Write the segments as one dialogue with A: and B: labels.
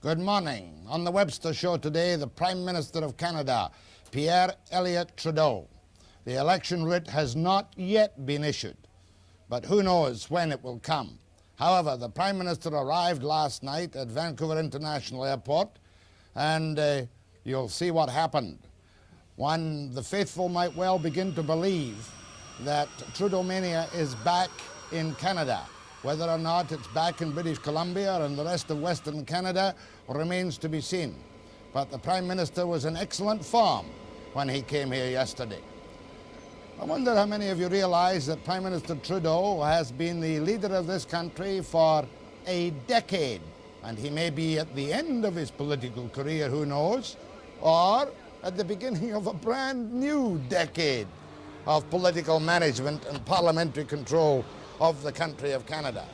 A: Good morning. On the Webster show today, the Prime Minister of Canada, Pierre Elliott Trudeau. The election writ has not yet been issued, but who knows when it will come. However, the Prime Minister arrived last night at Vancouver International Airport, and you'll see what happened. The faithful might well begin to believe that Trudeau mania is back in Canada. Whether or not it's back in British Columbia and the rest of Western Canada remains to be seen. But the Prime Minister was in excellent form when he came here yesterday. I wonder how many of you realize that Prime Minister Trudeau has been the leader of this country for a decade, and he may be at the end of his political career, who knows, or at the beginning of a brand new decade of political management and parliamentary control of the country of Canada.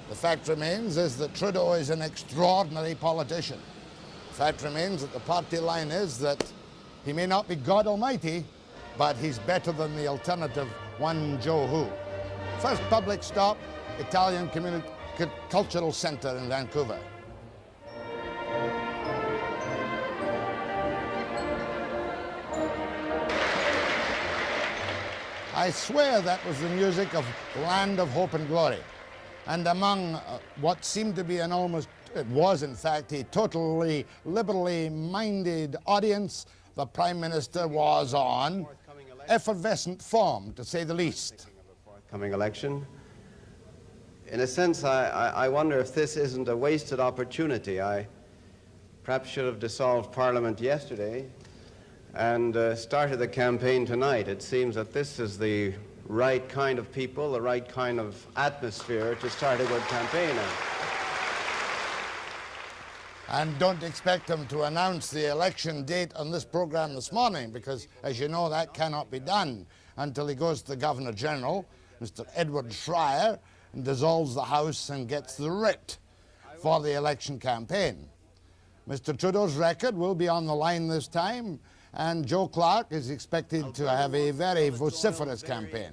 A: The fact remains is that Trudeau is an extraordinary politician. The fact remains that the party line is that he may not be God Almighty, but he's better than the alternative one Joe Who. First public stop, Italian Cultural Centre in Vancouver. I swear that was the music of Land of Hope and Glory. And among what seemed to be it was in fact a totally liberally minded audience, the Prime Minister was on effervescent form, to say the least.
B: Forthcoming election. In a sense, I wonder if this isn't a wasted opportunity. I perhaps should have dissolved Parliament yesterday and started the campaign tonight. It seems that this is the right kind of people, the right kind of atmosphere to start a good campaign in.
A: And don't expect him to announce the election date on this program this morning, because, as you know, that cannot be done until he goes to the Governor-General, Mr. Edward Schreier, and dissolves the House and gets the writ for the election campaign. Mr. Trudeau's record will be on the line this time, and Joe Clark is expected to have a very vociferous campaign.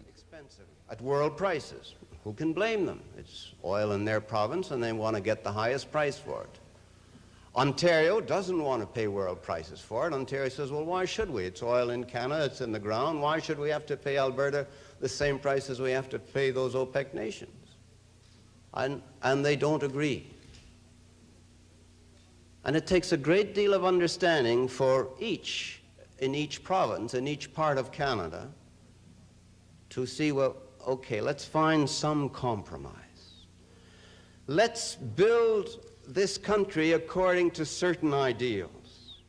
B: At world prices. Who can blame them? It's oil in their province, and they want to get the highest price for it. Ontario doesn't want to pay world prices for it. Ontario says, well, why should we? It's oil in Canada, it's in the ground. Why should we have to pay Alberta the same price as we have to pay those OPEC nations? And they don't agree. And it takes a great deal of understanding for in each province, in each part of Canada, to see, well, okay, let's find some compromise. Let's build this country according to certain ideals.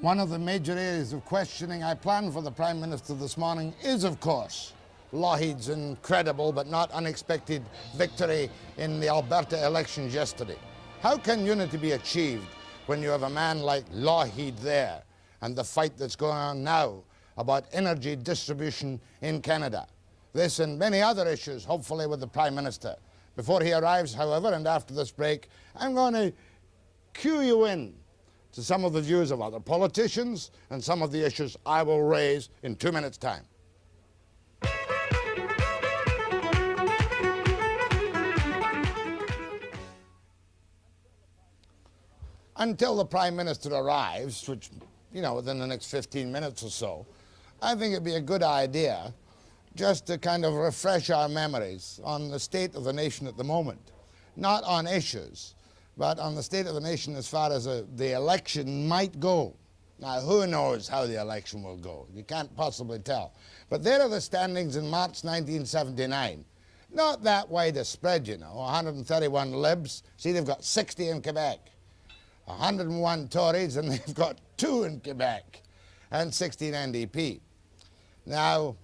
A: One of the major areas of questioning I planned for the Prime Minister this morning is, of course, Lougheed's incredible but not unexpected victory in the Alberta elections yesterday. How can unity be achieved when you have a man like Lougheed there and the fight that's going on now about energy distribution in Canada? This and many other issues, hopefully with the Prime Minister. Before he arrives, however, and after this break, I'm going to cue you in to some of the views of other politicians and some of the issues I will raise in 2 minutes' time. Until the Prime Minister arrives, which, within the next 15 minutes or so, I think it'd be a good idea just to kind of refresh our memories on the state of the nation at the moment. Not on issues, but on the state of the nation as far as the election might go. Now, who knows how the election will go? You can't possibly tell. But there are the standings in March 1979. Not that wide a spread, 131 Libs. See, they've got 60 in Quebec. 101 Tories, and they've got 2 in Quebec, and 16 NDP. Now,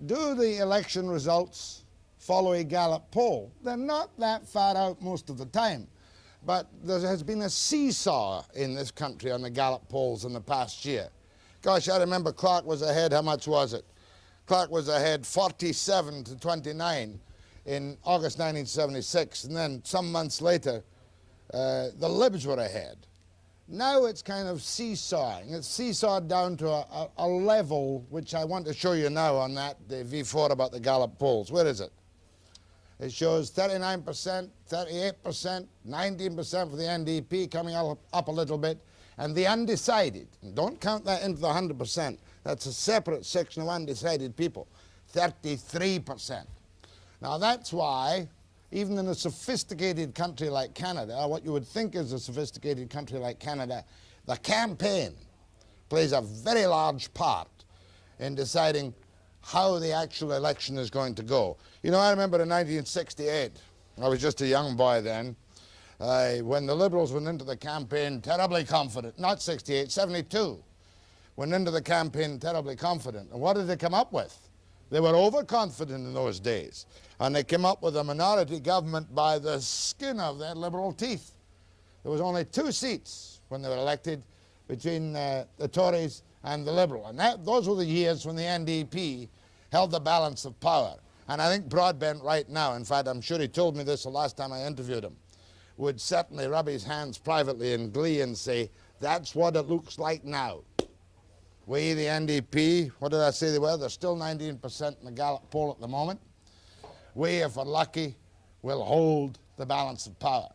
A: do the election results follow a Gallup poll? They're not that far out most of the time, but there has been a seesaw in this country on the Gallup polls in the past year. Gosh, I remember Clark was ahead, how much was it? Clark was ahead 47 to 29 in August 1976, and then some months later, the Libs were ahead. Now it's kind of seesawing. It's seesawed down to a level which I want to show you now on that the V4 about the Gallup polls. Where is it? It shows 39%, 38%, 19% for the NDP, coming up a little bit, and the undecided. And don't count that into the 100%. That's a separate section of undecided people, 33%. Now that's why, even in a sophisticated country like Canada, what you would think is a sophisticated country like Canada, the campaign plays a very large part in deciding how the actual election is going to go. You know, I remember in 1968, I was just a young boy then, when the Liberals went into the campaign terribly confident, not 68, 72, went into the campaign terribly confident. And what did they come up with? They were overconfident in those days, and they came up with a minority government by the skin of their Liberal teeth. There was only 2 seats when they were elected between the Tories and the Liberal, and those were the years when the NDP held the balance of power. And I think Broadbent right now, in fact I'm sure he told me this the last time I interviewed him, would certainly rub his hands privately in glee and say, that's what it looks like now. We, the NDP, what did I say they were? They're still 19% in the Gallup poll at the moment. We, if we're lucky, will hold the balance of power.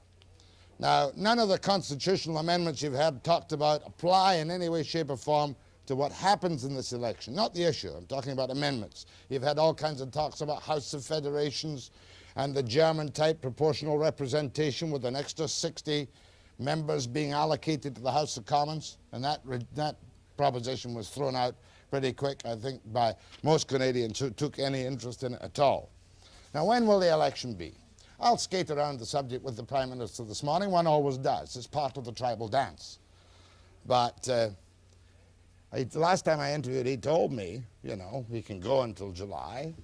A: Now, none of the constitutional amendments you've heard talked about apply in any way, shape or form to what happens in this election, not the issue. I'm talking about amendments. You've had all kinds of talks about House of Federations and the German-type proportional representation with an extra 60 members being allocated to the House of Commons, and that proposition was thrown out pretty quick, I think, by most Canadians who took any interest in it at all. Now, when will the election be? I'll skate around the subject with the Prime Minister this morning. One always does. It's part of the tribal dance. But the last time I interviewed, he told me, you know, he can go until July.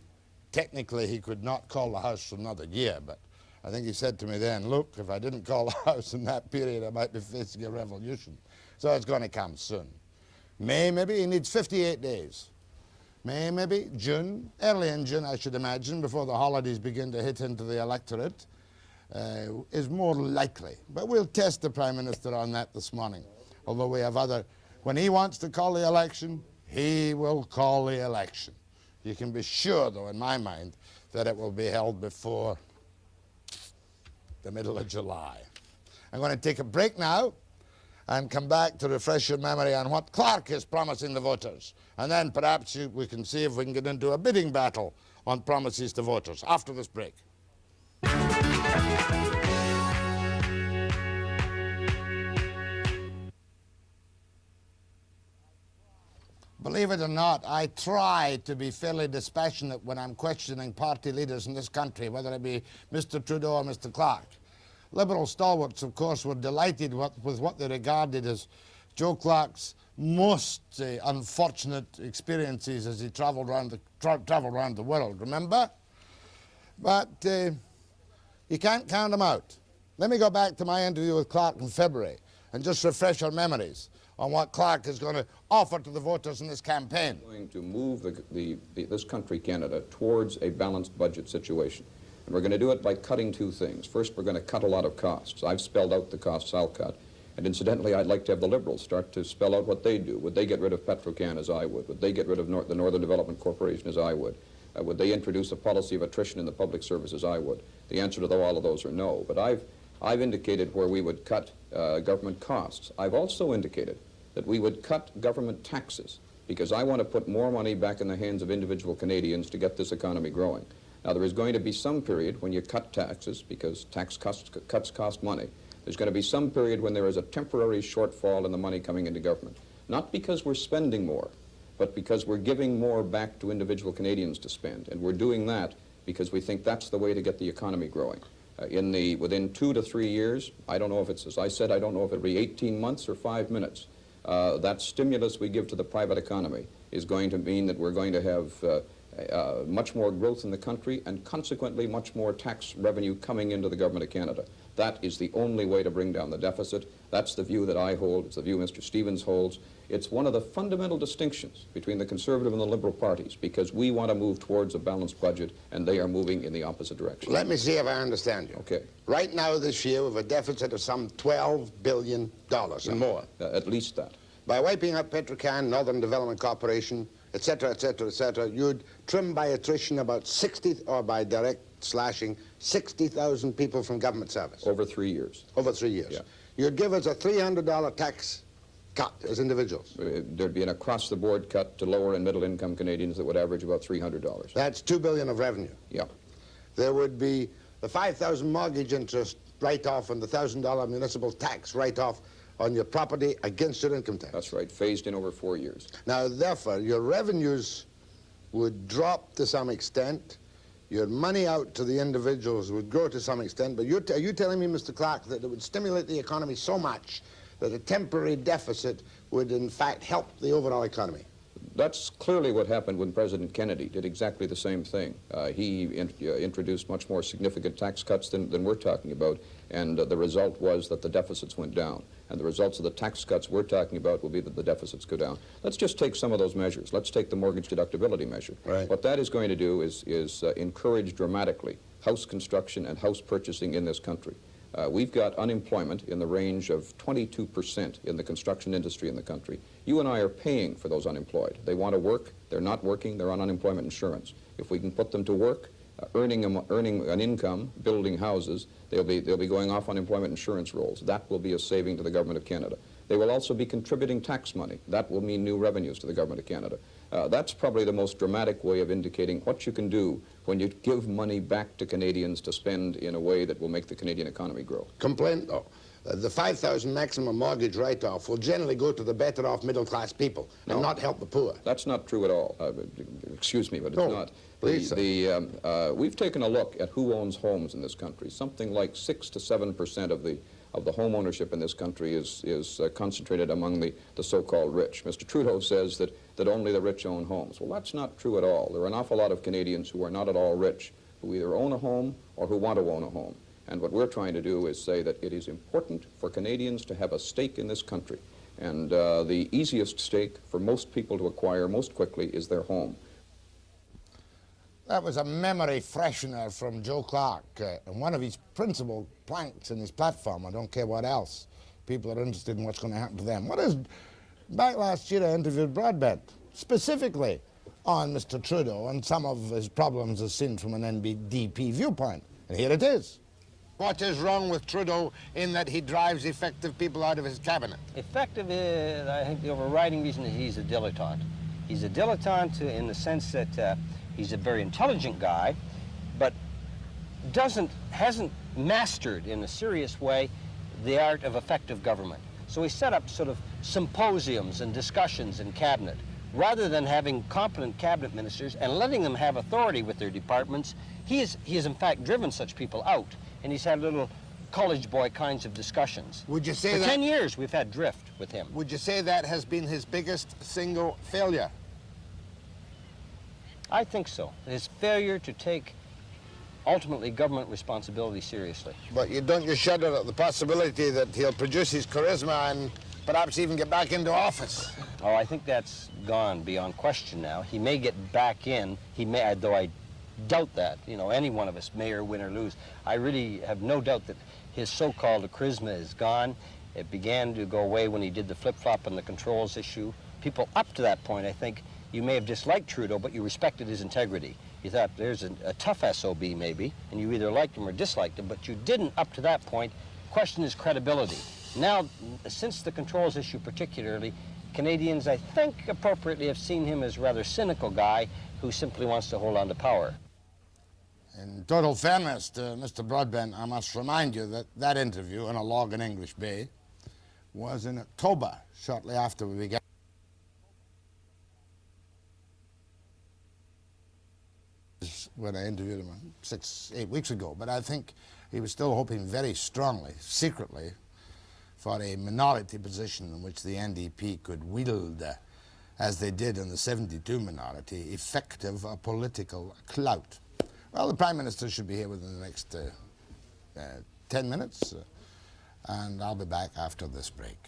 A: Technically, he could not call the House for another year, but I think he said to me then, look, if I didn't call the House in that period, I might be facing a revolution. So it's going to come soon. May, maybe, he needs 58 days. May, maybe, June, early in June, I should imagine, before the holidays begin to hit into the electorate, is more likely. But we'll test the Prime Minister on that this morning, although we have other. When he wants to call the election, he will call the election. You can be sure, though, in my mind, that it will be held before the middle of July. I'm going to take a break now and come back to refresh your memory on what Clark is promising the voters. And then perhaps we can see if we can get into a bidding battle on promises to voters after this break. Believe it or not, I try to be fairly dispassionate when I'm questioning party leaders in this country, whether it be Mr. Trudeau or Mr. Clark. Liberal stalwarts, of course, were delighted with what they regarded as Joe Clark's most unfortunate experiences as he travelled around the world, remember? But you can't count them out. Let me go back to my interview with Clark in February and just refresh our memories on what Clark is going to offer to the voters in this campaign.
C: We're going to move this country, Canada, towards a balanced budget situation. And we're going to do it by cutting 2 things. First, we're going to cut a lot of costs. I've spelled out the costs I'll cut. And incidentally, I'd like to have the Liberals start to spell out what they do. Would they get rid of Petro Canada as I would? Would they get rid of the Northern Development Corporation as I would? Would they introduce a policy of attrition in the public service as I would? The answer to all of those are no. But I've indicated where we would cut government costs. I've also indicated that we would cut government taxes because I want to put more money back in the hands of individual Canadians to get this economy growing. Now, there is going to be some period when you cut taxes because tax cuts cost money. There's going to be some period when there is a temporary shortfall in the money coming into government. Not because we're spending more, but because we're giving more back to individual Canadians to spend. And we're doing that because we think that's the way to get the economy growing. Within 2 to 3 years, I don't know if it's, as I said, I don't know if it'll be 18 months or 5 minutes. That stimulus we give to the private economy is going to mean that we're going to have much more growth in the country and consequently much more tax revenue coming into the government of Canada. That is the only way to bring down the deficit. That's the view that I hold. It's the view Mr. Stevens holds. It's one of the fundamental distinctions between the Conservative and the Liberal parties because we want to move towards a balanced budget and they are moving in the opposite direction.
A: Let me see if I understand you.
C: Okay.
A: Right now this year we have a deficit of some $12 billion and more.
C: At least that.
A: By wiping out Petro Canada, Northern Development Corporation, etc., etc., etc., you'd trim by attrition about 60, or by direct slashing 60,000 people from government service.
C: Over 3 years.
A: Over 3 years.
C: Yeah.
A: You'd give us a $300 tax cut as individuals.
C: There'd be an across-the-board cut to lower and middle-income Canadians that would average about $300.
A: That's $2 billion of revenue.
C: Yeah.
A: There would be the $5,000 mortgage interest write-off and the $1,000 municipal tax write-off on your property against your income tax.
C: That's right, phased in over 4 years.
A: Now, therefore, your revenues would drop to some extent. Your money out to the individuals would grow to some extent. But are you telling me, Mr. Clark, that it would stimulate the economy so much that a temporary deficit would, in fact, help the overall economy?
C: That's clearly what happened when President Kennedy did exactly the same thing. He introduced much more significant tax cuts than we're talking about, and the result was that the deficits went down. And the results of the tax cuts we're talking about will be that the deficits go down. Let's just take some of those measures. Let's take the mortgage deductibility measure.
A: Right.
C: What that is going to do is encourage dramatically house construction and house purchasing in this country. We've got unemployment in the range of 22% in the construction industry in the country. You and I are paying for those unemployed. They want to work, they're not working, they're on unemployment insurance. If we can put them to work, earning an income, building houses, they'll be going off unemployment insurance rolls. That will be a saving to the Government of Canada. They will also be contributing tax money. That will mean new revenues to the Government of Canada. That's probably the most dramatic way of indicating what you can do when you give money back to Canadians to spend in a way that will make the Canadian economy grow.
A: Complaint, though. The $5,000 maximum mortgage write-off will generally go to the better-off middle-class people and not help the poor.
C: That's not true at all. Excuse me, but it's not.
A: Please,
C: we've taken a look at who owns homes in this country. Something like 6 to 7% of the home ownership in this country is concentrated among the so-called rich. Mr. Trudeau says that only the rich own homes. Well, that's not true at all. There are an awful lot of Canadians who are not at all rich, who either own a home or who want to own a home. And what we're trying to do is say that it is important for Canadians to have a stake in this country. And the easiest stake for most people to acquire most quickly is their home.
A: That was a memory freshener from Joe Clark, and one of his principal planks in his platform. I don't care what else. People are interested in what's going to happen to them. Back last year I interviewed Broadbent, specifically on Mr. Trudeau and some of his problems as seen from an NDP viewpoint. And here it is. What is wrong with Trudeau in that he drives effective people out of his cabinet?
D: Effective is, I think the overriding reason is he's a dilettante. He's a dilettante in the sense that he's a very intelligent guy, but hasn't mastered in a serious way the art of effective government. So he set up sort of symposiums and discussions in cabinet. Rather than having competent cabinet ministers and letting them have authority with their departments, he has in fact driven such people out, and he's had little college boy kinds of discussions.
A: Would you say
D: For
A: that
D: 10 years we've had drift with him.
A: Would you say that has been his biggest single failure?
D: I think so. His failure to take ultimately government responsibility seriously.
A: But don't you shudder at the possibility that he'll produce his charisma and perhaps even get back into office?
D: Oh, I think that's gone beyond question now. He may get back in. He may, though I doubt that. You know, any one of us may or win or lose. I really have no doubt that his so-called charisma is gone. It began to go away when he did the flip-flop on the controls issue. People up to that point, I think, you may have disliked Trudeau, but you respected his integrity. You thought there's a tough SOB maybe, and you either liked him or disliked him, but you didn't up to that point question his credibility. Now, since the controls issue particularly, Canadians, I think, appropriately have seen him as a rather cynical guy who simply wants to hold on to power.
A: In total fairness to Mr. Broadbent, I must remind you that that interview in a log in English Bay was in October, shortly after we began. When I interviewed him 6-8 weeks ago, but I think he was still hoping very strongly, secretly, for a minority position in which the NDP could wield, as they did in the 72 minority, effective political clout. Well, the Prime Minister should be here within the next 10 minutes, and I'll be back after this break.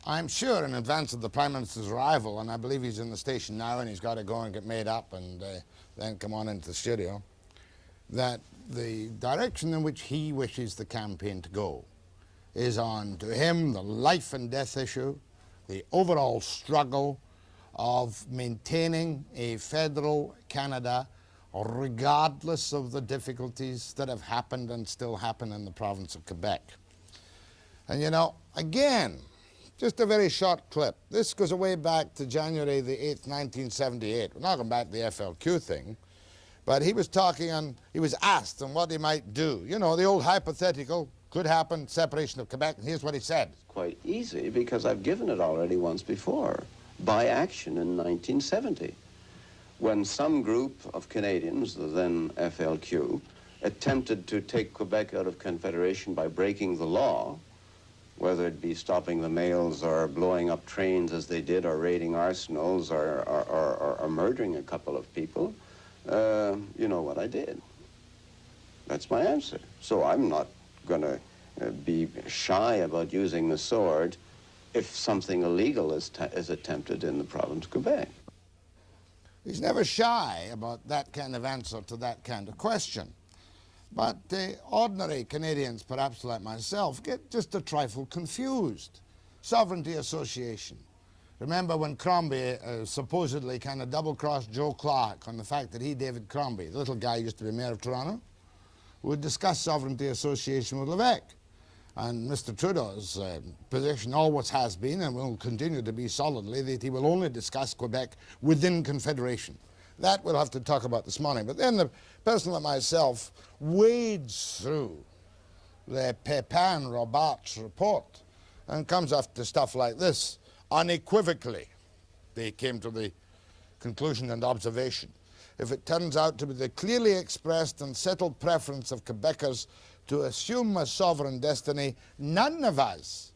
A: I'm sure in advance of the Prime Minister's arrival, and I believe he's in the station now and he's got to go and get made up and then come on into the studio, that the direction in which he wishes the campaign to go is on, to him, the life and death issue the overall struggle of maintaining a federal Canada regardless of the difficulties that have happened and still happen in the province of Quebec. And you know, again, just a very short clip. This goes way back to January the 8th, 1978. We're not going back to the FLQ thing, but he was talking on, he was asked on what he might do. You know, the old hypothetical, could happen, separation of Quebec, and here's what he said.
E: Quite easy, because I've given it already once before, by action in 1970, when some group of Canadians, the then FLQ, attempted to take Quebec out of Confederation by breaking the law, whether it be stopping the mails or blowing up trains as they did, or raiding arsenals, or murdering a couple of people. You know what I did. That's my answer. So I'm not going to be shy about using the sword if something illegal is attempted in the province of Quebec.
A: He's never shy about that kind of answer to that kind of question. But ordinary Canadians, perhaps like myself, get just a trifle confused. Sovereignty association. Remember when Crombie supposedly kind of double-crossed Joe Clark on the fact that he, David Crombie, the little guy who used to be mayor of Toronto, would discuss sovereignty association with Quebec. And Mr. Trudeau's position always has been and will continue to be solidly that he will only discuss Quebec within Confederation. That we'll have to talk about this morning. But then the person like myself wades through the Pepin-Roberts report and comes after stuff like this. Unequivocally, they came to the conclusion and observation. If it turns out to be the clearly expressed and settled preference of Quebecers to assume a sovereign destiny, none of us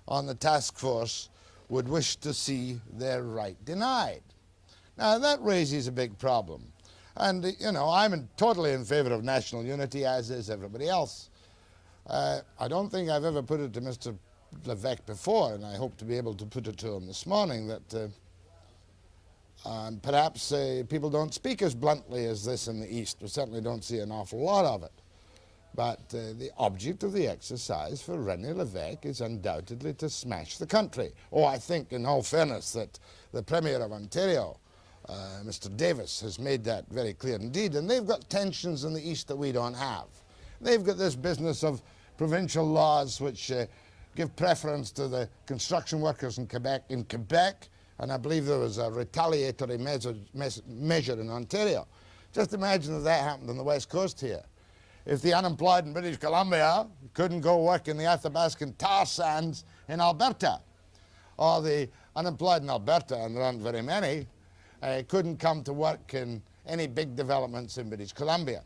A: on the task force would wish to see their right denied. Now, that raises a big problem. And, you know, I'm totally in favor of national unity, as is everybody else. I don't think I've ever put it to Mr. Levesque before, and I hope to be able to put it to him this morning, that perhaps people don't speak as bluntly as this in the East. We certainly don't see an awful lot of it. But the object of the exercise for René Levesque is undoubtedly to smash the country. Oh, I think, in all fairness, that the Premier of Ontario, Mr. Davis, has made that very clear indeed. And they've got tensions in the East that we don't have. They've got this business of provincial laws which give preference to the construction workers in Quebec, and I believe there was a retaliatory measure in Ontario. Just imagine if that happened on the West Coast here. If the unemployed in British Columbia couldn't go work in the Athabascan tar sands in Alberta, or the unemployed in Alberta, and there aren't very many, couldn't come to work in any big developments in British Columbia.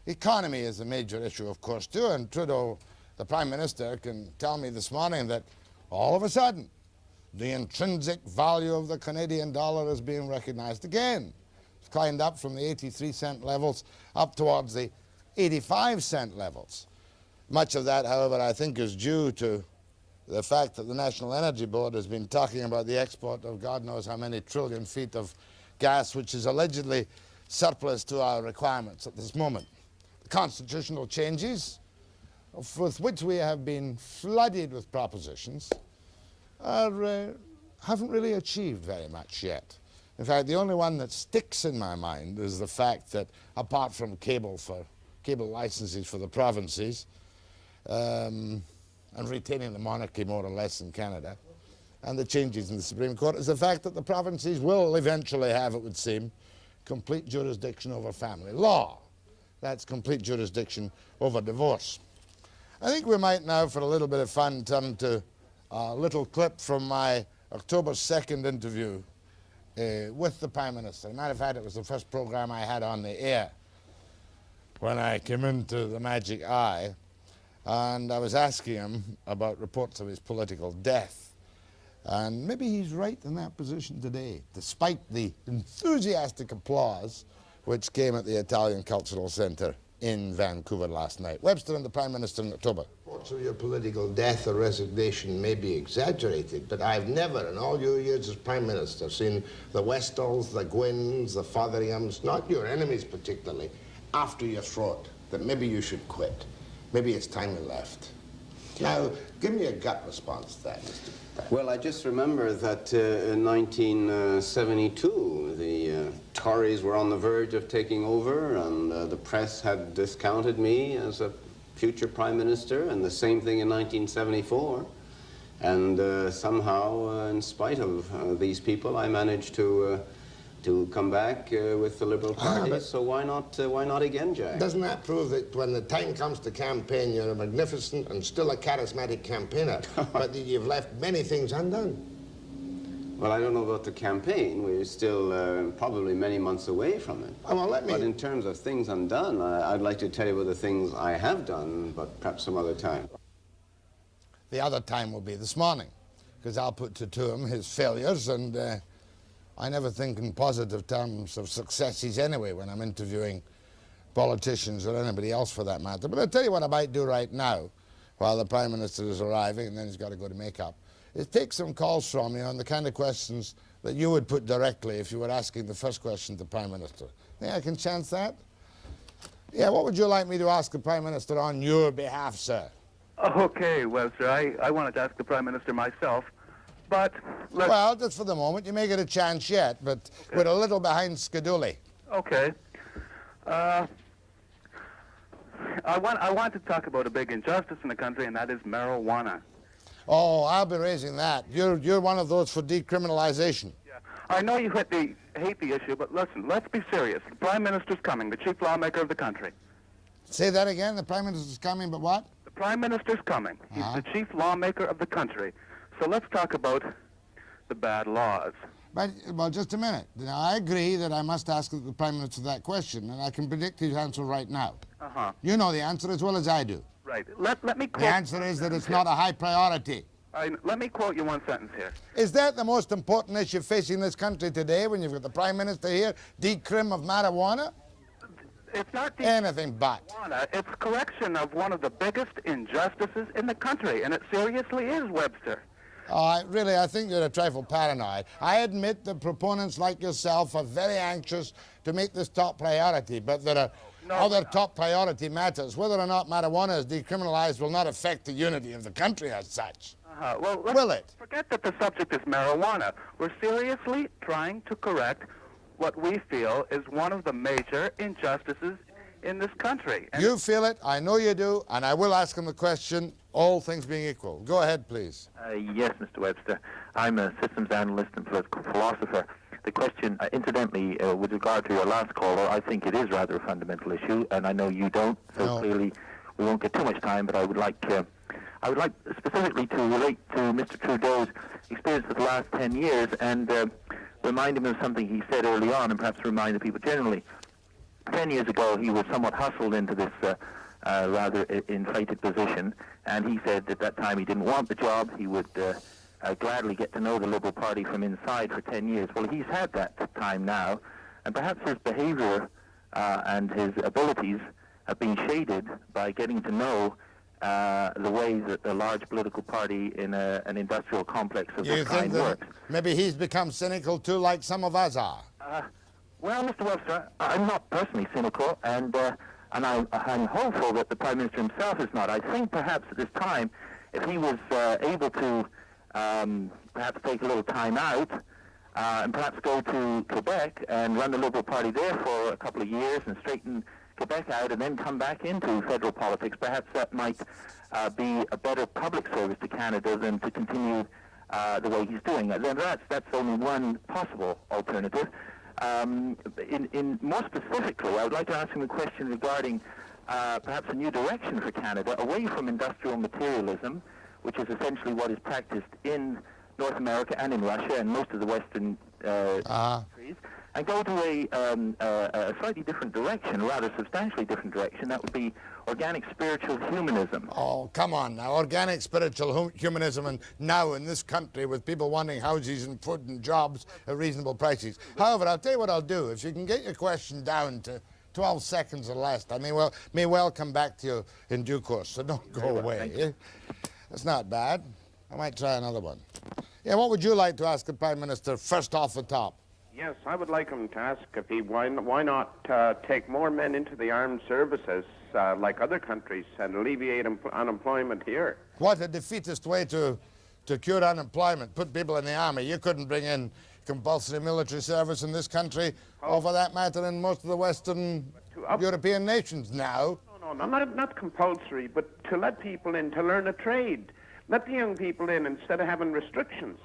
A: Economy is a major issue, of course, too, and Trudeau, the Prime Minister, can tell me this morning that all of a sudden the intrinsic value of the Canadian dollar is being recognized again. It's climbed up from the 83-cent levels up towards the 85-cent levels. Much of that, however, I think is due to the fact that the National Energy Board has been talking about the export of God knows how many trillion feet of gas, which is allegedly surplus to our requirements at this moment. The constitutional changes with which we have been flooded with propositions haven't really achieved very much yet. In fact, the only one that sticks in my mind is the fact that, apart from cable licenses for the provinces, and retaining the monarchy more or less in Canada, and the changes in the Supreme Court, is the fact that the provinces will eventually have, it would seem, complete jurisdiction over family law. That's complete jurisdiction over divorce. I think we might now, for a little bit of fun, turn to a little clip from my October 2nd interview with the Prime Minister. As a matter of fact, it was the first program I had on the air when I came into the Magic Eye, and I was asking him about reports of his political death. And maybe he's right in that position today, despite the enthusiastic applause which came at the Italian Cultural Centre in Vancouver last night. Webster and the Prime Minister in October.
F: Reports of your political death or resignation may be exaggerated, but I've never, in all your years as Prime Minister, seen the Westerls, the Gwynns, the Fotheringhams, not your enemies particularly, after your throat that maybe you should quit. Maybe it's time you left. Now, give me a gut response to that, Mr. Brown.
B: Well, I just remember that in 1972, the Tories were on the verge of taking over, and the press had discounted me as a future Prime Minister, and the same thing in 1974. And somehow, in spite of these people, I managed to come back with the Liberal Party. So why not again, Jack?
F: Doesn't that prove that when the time comes to campaign, you're a magnificent and still a charismatic campaigner, but that you've left many things undone?
B: Well, I don't know about the campaign. We're still probably many months away from it.
F: Oh, well, let me...
B: But in terms of things undone, I'd like to tell you about the things I have done, but perhaps some other time.
A: The other time will be this morning, because I'll put to him his failures, and I never think in positive terms of successes anyway when I'm interviewing politicians or anybody else for that matter. But I'll tell you what I might do right now, while the Prime Minister is arriving, and then he's got to go to make-up, is take some calls from you on the kind of questions that you would put directly if you were asking the first question to the Prime Minister. Think I can chance that? Yeah, what would you like me to ask the Prime Minister on your behalf, sir?
G: Okay, Webster, I wanted to ask the Prime Minister myself, but let's...
A: Well, just for the moment. You may get a chance yet, but we're a little behind schedule.
G: Okay. I want to talk about a big injustice in the country, and that is marijuana.
A: Oh, I'll be raising that. You're one of those for decriminalization.
G: Yeah. I know you hate the issue, but listen, let's be serious. The Prime Minister's coming, the chief lawmaker of the country.
A: Say that again? The Prime Minister's coming, but what?
G: The Prime Minister's coming. He's the chief lawmaker of the country. So let's talk about the bad laws.
A: But, well, just a minute. Now, I agree that I must ask the Prime Minister that question, and I can predict his answer right now.
G: Uh-huh.
A: You know the answer as well as I do.
G: Right. Let me quote...
A: The answer is that it's not a high priority.
G: Let me quote you one sentence here.
A: Is that the most important issue facing this country today when you've got the Prime Minister here, decrim of marijuana?
G: It's not
A: anything but.
G: Marijuana. It's correction of one of the biggest injustices in the country, and it seriously is, Webster.
A: I think you're a trifle paranoid. I admit that proponents like yourself are very anxious to make this top priority, but there are other top priority matters. Whether or not marijuana is decriminalized will not affect the unity of the country as such.
G: Well,
A: will it?
G: Forget that the subject is marijuana. We're seriously trying to correct what we feel is one of the major injustices in this country. And
A: you feel it, I know you do, and I will ask him the question, all things being equal. Go ahead, please.
H: Yes, Mr. Webster. I'm a systems analyst and political philosopher. The question, incidentally, with regard to your last caller, I think it is rather a fundamental issue, and I know you don't, so clearly we won't get too much time, but I would like specifically to relate to Mr. Trudeau's experience of the last 10 years and remind him of something he said early on, and perhaps remind the people generally. 10 years ago, he was somewhat hustled into this rather inflated position, and he said at that time he didn't want the job. He would gladly get to know the Liberal Party from inside for 10 years. Well, he's had that time now, and perhaps his behavior and his abilities have been shaded by getting to know the way that the large political party in an industrial complex of this kind works.
A: Maybe he's become cynical too, like some of us are?
H: Well, Mr. Webster, I'm not personally cynical, and I'm hopeful that the Prime Minister himself is not. I think perhaps at this time, if he was able to perhaps take a little time out and perhaps go to Quebec and run the Liberal Party there for a couple of years and straighten Quebec out and then come back into federal politics, perhaps that might be a better public service to Canada than to continue the way he's doing. That's only one possible alternative. More specifically, I would like to ask him a question regarding perhaps a new direction for Canada, away from industrial materialism, which is essentially what is practiced in North America and in Russia and most of the Western countries, and go to a slightly different direction, a rather substantially different direction. That would be organic spiritual humanism.
A: Oh, come on now. Organic spiritual humanism, and now in this country with people wanting houses and food and jobs at reasonable prices. However, I'll tell you what I'll do. If you can get your question down to 12 seconds or less, I may well come back to you in due course, so don't go away. That's not bad. I might try another one. Yeah, what would you like to ask the Prime Minister first off the top?
I: Yes, I would like him to ask if why not take more men into the armed services like other countries and alleviate unemployment here.
A: What a defeatist way to cure unemployment, put people in the army. You couldn't bring in compulsory military service in this country, or for that matter in most of the Western European nations now.
I: No, not compulsory, but to let people in to learn a trade. Let the young people in instead of having restrictions.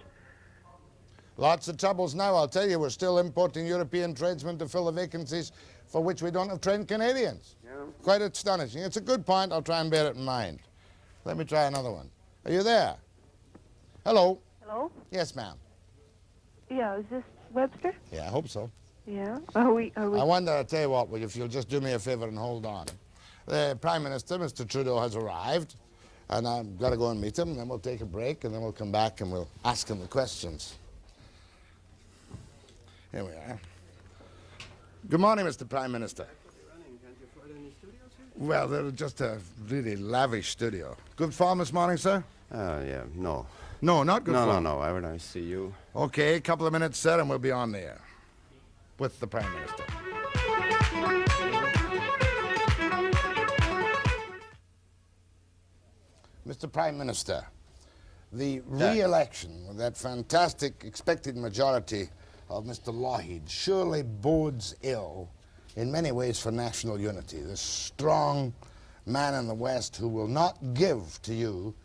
A: Lots of troubles now, I'll tell you. We're still importing European tradesmen to fill the vacancies for which we don't have trained Canadians.
I: Yeah.
A: Quite astonishing. It's a good point. I'll try and bear it in mind. Let me try another one. Are you there? Hello?
J: Hello?
A: Yes, ma'am.
J: Yeah, is this Webster?
A: Yeah, I hope so.
J: Yeah. Are we?
A: I wonder, I'll tell you what, if you'll just do me a favor and hold on. The Prime Minister, Mr. Trudeau, has arrived, and I've got to go and meet him, and then we'll take a break, and then we'll come back and we'll ask him the questions. Here we are. Good morning, Mr. Prime Minister. Well, they're just a really lavish studio. Good form this morning, sir?
B: Yeah, no.
A: No, not good form.
B: No. Why would I see you?
A: Okay, a couple of minutes, sir, and we'll be on the air with the Prime Minister. Mr. Prime Minister, the re-election with that fantastic expected majority of Mr. Lougheed surely bodes ill in many ways for national unity. This strong man in the West who will not give to you,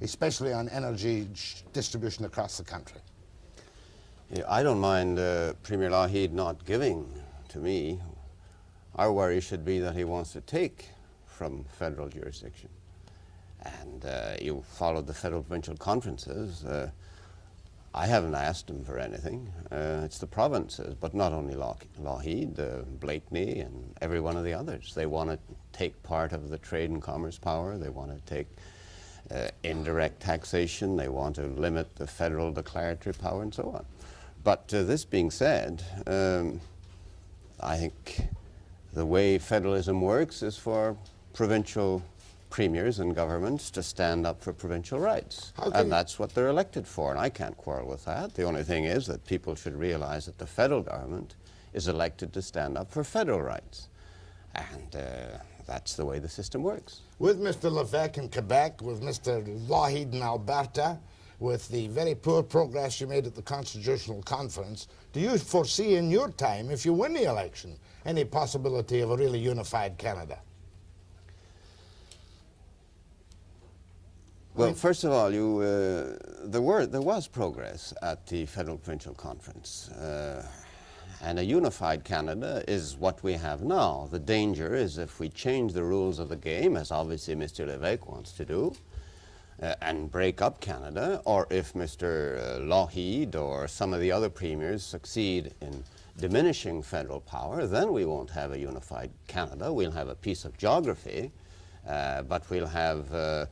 A: especially on energy distribution across the country.
B: Yeah, I don't mind Premier Lougheed not giving to me. Our worry should be that he wants to take from federal jurisdiction. And you followed the federal provincial conferences. I haven't asked him for anything. It's the provinces, but not only Lougheed, Blakeney, and every one of the others. They want to take part of the trade and commerce power. They want to take indirect taxation. They want to limit the federal declaratory power and so on. But this being said, I think the way federalism works is for provincial premiers and governments to stand up for provincial rights. And that's what they're elected for, and I can't quarrel with that. The only thing is that people should realize that the federal government is elected to stand up for federal rights. And that's the way the system works.
A: With Mr. Levesque in Quebec, with Mr. Lougheed in Alberta, with the very poor progress you made at the Constitutional Conference, do you foresee in your time, if you win the election, any possibility of a really unified Canada?
B: Well, first of all, there was progress at the Federal Provincial Conference. And a unified Canada is what we have now. The danger is if we change the rules of the game, as obviously Mr. Levesque wants to do, and break up Canada, or if Mr. Lougheed or some of the other premiers succeed in diminishing federal power, then we won't have a unified Canada. We'll have a piece of geography, but we'll have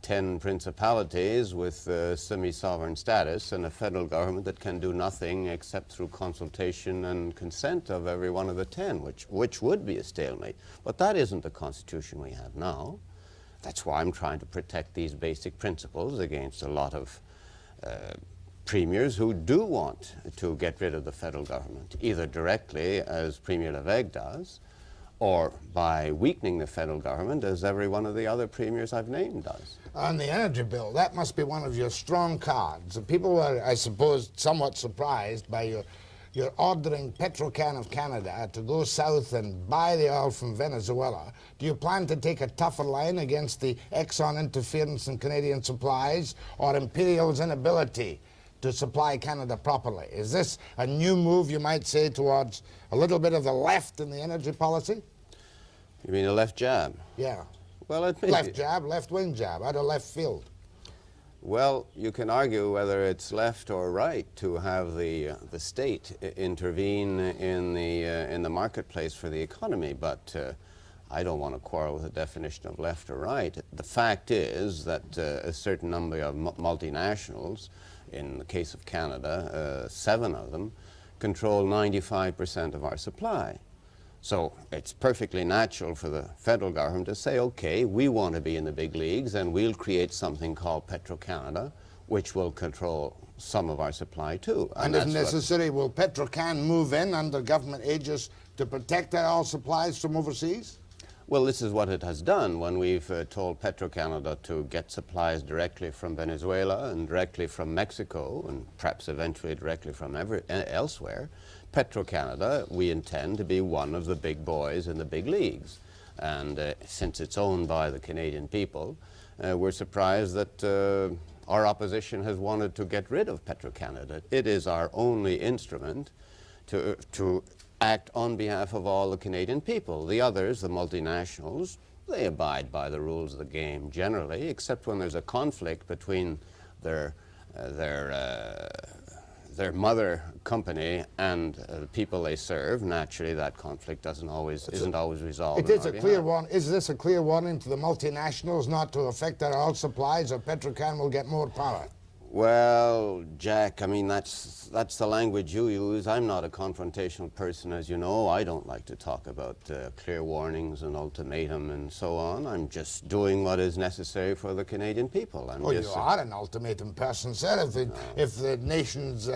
B: 10 principalities with semi-sovereign status and a federal government that can do nothing except through consultation and consent of every one of the 10, which would be a stalemate. But that isn't the constitution we have now. That's why I'm trying to protect these basic principles against a lot of premiers who do want to get rid of the federal government, either directly, as Premier Levesque does, or by weakening the federal government, as every one of the other premiers I've named does.
A: On the energy bill, that must be one of your strong cards. People were, I suppose, somewhat surprised by your ordering Petro Canada to go south and buy the oil from Venezuela. Do you plan to take a tougher line against the Exxon interference in Canadian supplies, or Imperial's inability to supply Canada properly? Is this a new move, you might say, towards a little bit of the left in the energy policy?
B: You mean a left jab?
A: Yeah.
B: Well, it may
A: left
B: be.
A: jab, left-wing jab, out of left field.
B: Well, you can argue whether it's left or right to have the state intervene in the marketplace for the economy, but I don't want to quarrel with the definition of left or right. The fact is that a certain number of multinationals, in the case of Canada, 7 of them, control 95% of our supply. So it's perfectly natural for the federal government to say, okay, we want to be in the big leagues and we'll create something called Petro Canada, which will control some of our supply too.
A: And if necessary, will Petro Can move in under government aegis to protect our oil supplies from overseas?
B: Well, this is what it has done when we've told Petro Canada to get supplies directly from Venezuela and directly from Mexico and perhaps eventually directly from elsewhere. Petro Canada, we intend to be one of the big boys in the big leagues. And since it's owned by the Canadian people, we're surprised that our opposition has wanted to get rid of Petro Canada. It is our only instrument to act on behalf of all the Canadian people. The others, the multinationals, they abide by the rules of the game generally, except when there's a conflict between their mother company and the people they serve. Naturally, that conflict isn't always resolved.
A: Is this a clear warning to the multinationals not to affect their oil supplies, or Petrocan will get more power?
B: Well, Jack, I mean, that's the language you use. I'm not a confrontational person, as you know. I don't like to talk about clear warnings and ultimatum and so on. I'm just doing what is necessary for the Canadian people.
A: You are an ultimatum person, sir. If the nation's...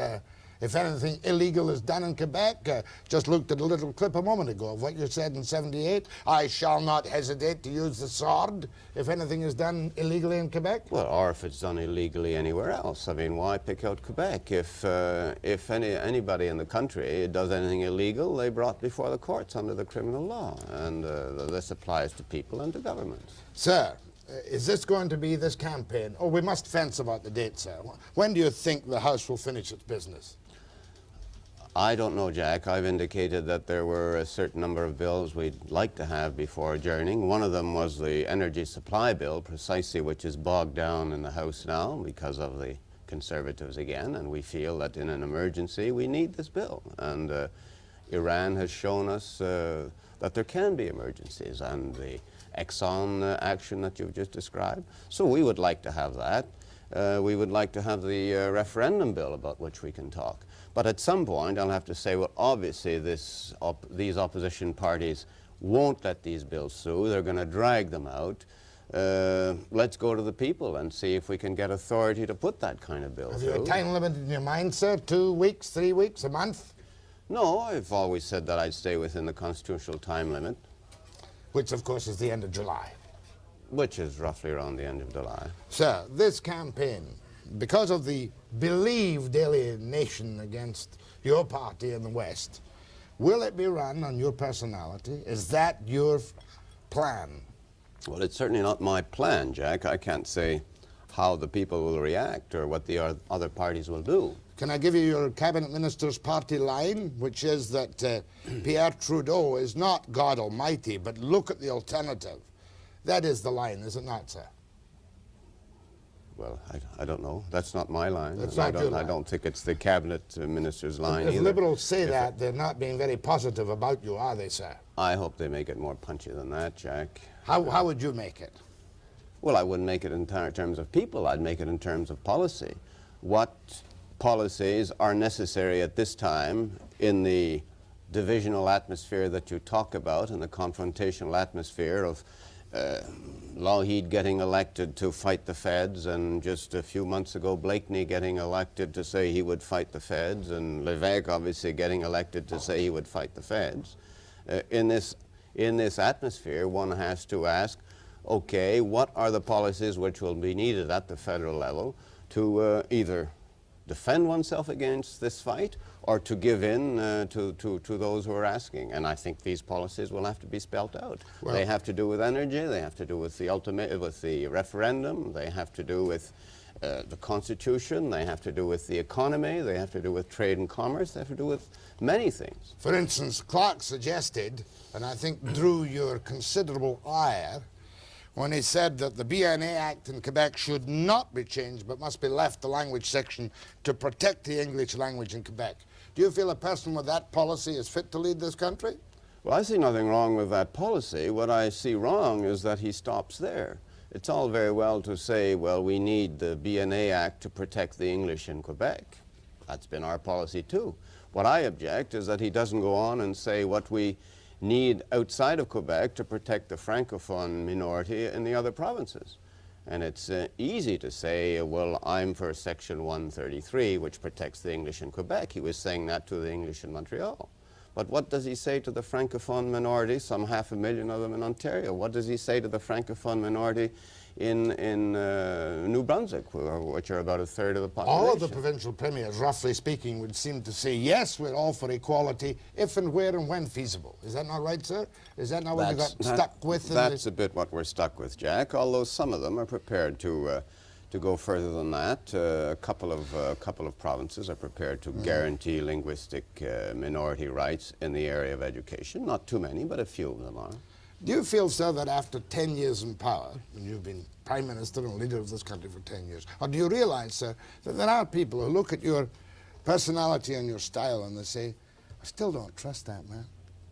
A: if anything illegal is done in Quebec, just looked at a little clip a moment ago of what you said in '78. I shall not hesitate to use the sword if anything is done illegally in Quebec.
B: Well, or if it's done illegally anywhere else. I mean, why pick out Quebec? If anybody in the country does anything illegal, they're brought before the courts under the criminal law. And this applies to people and to governments.
A: Sir, is this going to be this campaign? Oh, we must fence about the date, sir. When do you think the House will finish its business?
B: I don't know, Jack. I've indicated that there were a certain number of bills we'd like to have before adjourning. One of them was the energy supply bill, precisely, which is bogged down in the House now because of the Conservatives again, and we feel that in an emergency we need this bill. And Iran has shown us that there can be emergencies, and the Exxon action that you've just described. So we would like to have that. We would like to have the referendum bill about which we can talk. But at some point, I'll have to say, well, obviously these opposition parties won't let these bills through. They're going to drag them out. Let's go to the people and see if we can get authority to put that kind of bill through.
A: Have you a time limit in your mind, sir? 2 weeks, 3 weeks, a month?
B: No, I've always said that I'd stay within the constitutional time limit.
A: Which, of course, is the end of July.
B: Which is roughly around the end of July.
A: Sir, this campaign, because of the believed alienation against your party in the West, will it be run on your personality? Is that your plan?
B: Well, it's certainly not my plan, Jack. I can't say how the people will react or what the other parties will do.
A: Can I give you your cabinet minister's party line, which is that Pierre Trudeau is not God Almighty, but look at the alternative. That is the line, is it not, sir?
B: Well, I don't know. That's not my line.
A: That's not your line.
B: I don't think it's the cabinet minister's line
A: If
B: either.
A: Liberals say that, they're not being very positive about you, are they, sir?
B: I hope they make it more punchy than that, Jack.
A: How would you make it?
B: Well, I wouldn't make it in terms of people. I'd make it in terms of policy. What policies are necessary at this time in the divisional atmosphere that you talk about, in the confrontational atmosphere of Lougheed getting elected to fight the feds, and just a few months ago Blakeney getting elected to say he would fight the feds, and Lévesque obviously getting elected to say he would fight the feds. In this atmosphere, one has to ask, okay, what are the policies which will be needed at the federal level to either defend oneself against this fight or to give in to those who are asking. And I think these policies will have to be spelt out. Well, they have to do with energy, they have to do with the referendum, they have to do with the Constitution, they have to do with the economy, they have to do with trade and commerce, they have to do with many things.
A: For instance, Clark suggested, and I think drew your considerable ire, when he said that the BNA Act in Quebec should not be changed but must be left the language section to protect the English language in Quebec. Do you feel a person with that policy is fit to lead this country?
B: Well, I see nothing wrong with that policy. What I see wrong is that he stops there. It's all very well to say, well, we need the BNA Act to protect the English in Quebec. That's been our policy too. What I object is that he doesn't go on and say what we need outside of Quebec to protect the Francophone minority in the other provinces. And it's easy to say, well, I'm for Section 133, which protects the English in Quebec. He was saying that to the English in Montreal. But what does he say to the Francophone minority, some 500,000 of them in Ontario? What does he say to the Francophone minority in New Brunswick, which are about a third of the population?
A: All of the provincial premiers, roughly speaking, would seem to say, yes, we're all for equality, if and where and when feasible. Is that not right, sir? Is that not what you got stuck with?
B: That's a bit what we're stuck with, Jack, although some of them are prepared to go further than that. A couple of provinces are prepared to guarantee linguistic minority rights in the area of education. Not too many, but a few of them are.
A: Do you feel, sir, that after 10 years in power, and you've been Prime Minister and leader of this country for 10 years, or do you realize, sir, that there are people who look at your personality and your style and they say, I still don't trust that man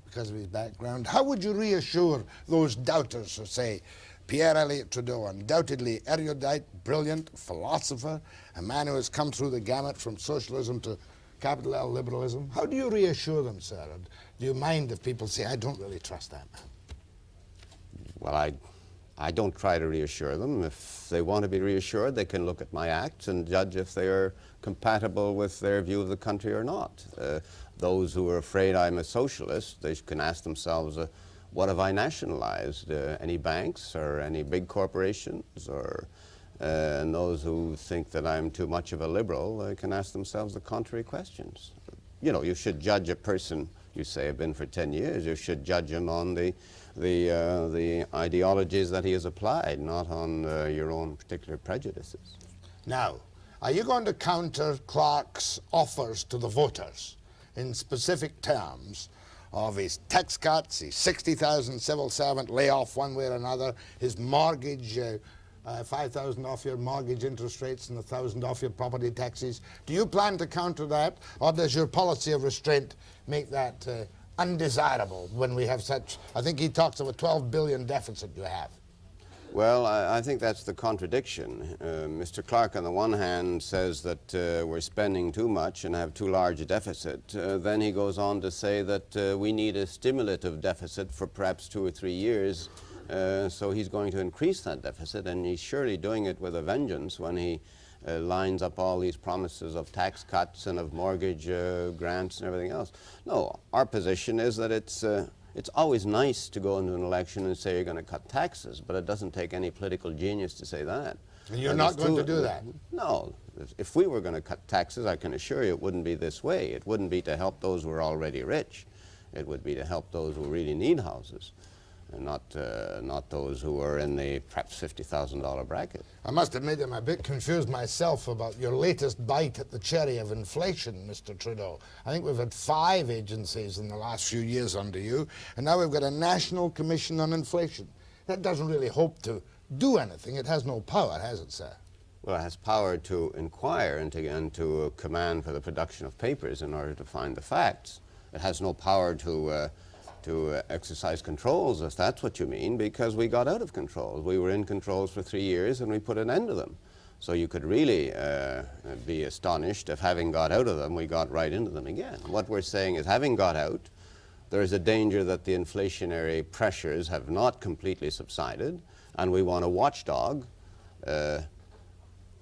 A: because of his background? How would you reassure those doubters who say, Pierre Elliott Trudeau, undoubtedly erudite, brilliant, philosopher, a man who has come through the gamut from socialism to capital L liberalism? How do you reassure them, sir? And do you mind if people say, I don't really trust that man?
B: Well, I don't try to reassure them. If they want to be reassured, they can look at my acts and judge if they are compatible with their view of the country or not. Those who are afraid I'm a socialist, they can ask themselves, what have I nationalized? Any banks or any big corporations? Or and those who think that I'm too much of a liberal can ask themselves the contrary questions. You know, you should judge a person, you say I've been for 10 years, you should judge him on the ideologies that he has applied, not on your own particular prejudices.
A: Now, are you going to counter Clark's offers to the voters in specific terms of his tax cuts, his 60,000 civil servant layoff one way or another, his mortgage, 5,000 off your mortgage interest rates and 1,000 off your property taxes? Do you plan to counter that, or does your policy of restraint make that undesirable when we have such, I think he talks of a 12 billion deficit you have?
B: Well, I think that's the contradiction. Mr. Clark, on the one hand, says that we're spending too much and have too large a deficit. Then he goes on to say that we need a stimulative deficit for perhaps 2 or 3 years. So he's going to increase that deficit, and he's surely doing it with a vengeance when he lines up all these promises of tax cuts and of mortgage grants and everything else. No, our position is that it's always nice to go into an election and say you're going to cut taxes, but it doesn't take any political genius to say that.
A: And you're not going to do that?
B: No. If we were going to cut taxes, I can assure you it wouldn't be this way. It wouldn't be to help those who are already rich. It would be to help those who really need houses, and not those who are in the perhaps $50,000 bracket.
A: I must admit I'm a bit confused myself about your latest bite at the cherry of inflation, Mr. Trudeau. I think we've had 5 agencies in the last few years under you, and now we've got a National Commission on Inflation. That doesn't really hope to do anything. It has no power, has it, sir?
B: Well, it has power to inquire and to command for the production of papers in order to find the facts. It has no power to exercise controls, if that's what you mean, because we got out of controls. We were in controls for 3 years and we put an end to them. So you could really be astonished if, having got out of them, we got right into them again. What we're saying is, having got out, there is a danger that the inflationary pressures have not completely subsided, and we want a watchdog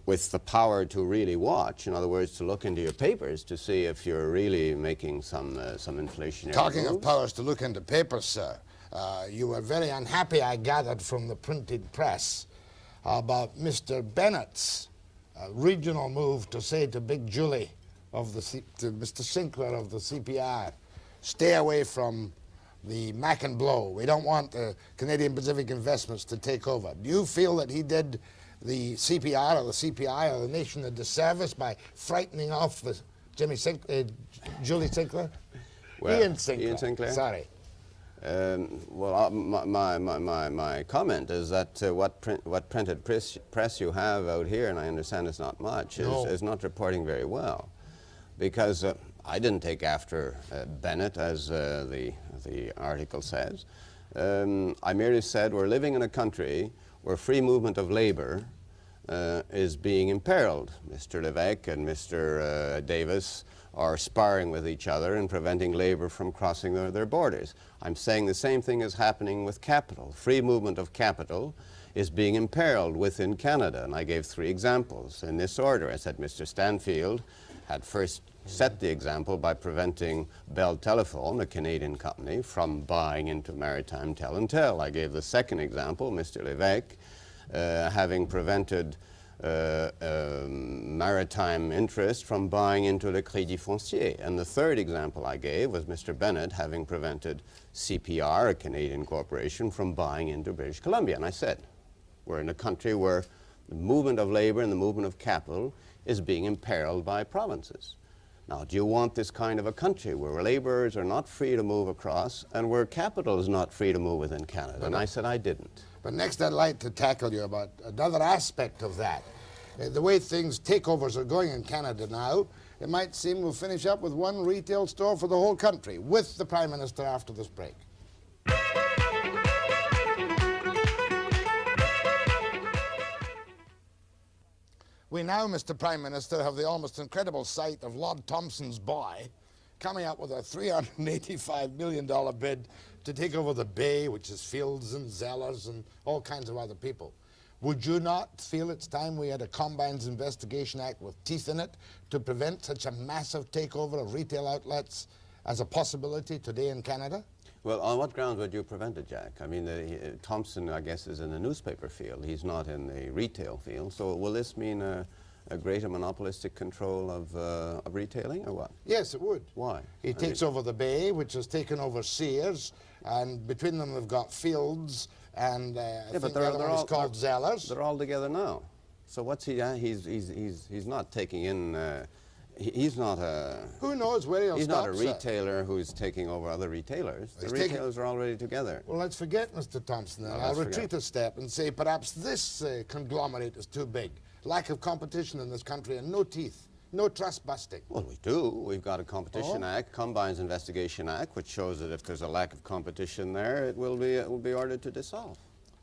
B: with the power to really watch, in other words, to look into your papers to see if you're really making some inflationary
A: Talking
B: moves.
A: of powers to look into papers, sir, you were very unhappy, I gathered from the printed press, about Mr. Bennett's regional move to say to Big Julie to Mr. Sinclair of the CPR, stay away from the Mac and Blow. We don't want the Canadian Pacific Investments to take over. Do you feel that he did the CPR or the CPI or the nation a disservice by frightening off the Julie Sinclair?
B: Well,
A: Ian Sinclair.
B: Ian Sinclair?
A: Sorry.
B: Well, my comment is that what printed press you have out here, and I understand it's not much, is not reporting very well. Because I didn't take after Bennett, as the article says. I merely said we're living in a country where free movement of labor is being imperiled. Mr. Levesque and Mr. Davis are sparring with each other and preventing labor from crossing their borders. I'm saying the same thing is happening with capital. Free movement of capital is being imperiled within Canada. And I gave 3 examples in this order. I said Mr. Stanfield had first set the example by preventing Bell Telephone, a Canadian company, from buying into maritime tell-and-tell. I gave the second example, Mr. Lévesque, having prevented maritime interest from buying into le Crédit Foncier. And the third example I gave was Mr. Bennett having prevented CPR, a Canadian corporation, from buying into British Columbia. And I said, we're in a country where the movement of labor and the movement of capital is being imperiled by provinces. Now, do you want this kind of a country where laborers are not free to move across and where capital is not free to move within Canada? And I said I didn't.
A: But next I'd like to tackle you about another aspect of that. The way things, takeovers are going in Canada now, it might seem we'll finish up with one retail store for the whole country with the Prime Minister after this break. We now, Mr. Prime Minister, have the almost incredible sight of Lord Thompson's boy coming up with a $385 million bid to take over the Bay, which is Fields and Zellers and all kinds of other people. Would you not feel it's time we had a Combines Investigation Act with teeth in it to prevent such a massive takeover of retail outlets as a possibility today in Canada?
B: Well, on what grounds would you prevent it, Jack? I mean, Thompson, I guess, is in the newspaper field. He's not in the retail field. So will this mean a greater monopolistic control of retailing, or what?
A: Yes, it would.
B: Why?
A: He takes over the Bay, which has taken over Sears, and between them they've got Fields, and I think the other one is called Zellers.
B: They're all together now. So what's he? He's not taking in. He's not a.
A: Who knows where he'll stop?
B: He's not a retailer who's taking over other retailers. The retailers are already together.
A: Well, let's forget Mr. Thompson then. I'll retreat a step and say perhaps this conglomerate is too big. Lack of competition in this country and no teeth. No trust busting.
B: Well, we do. We've got a Competition Act, Combines Investigation Act, which shows that if there's a lack of competition there, it will be ordered to dissolve.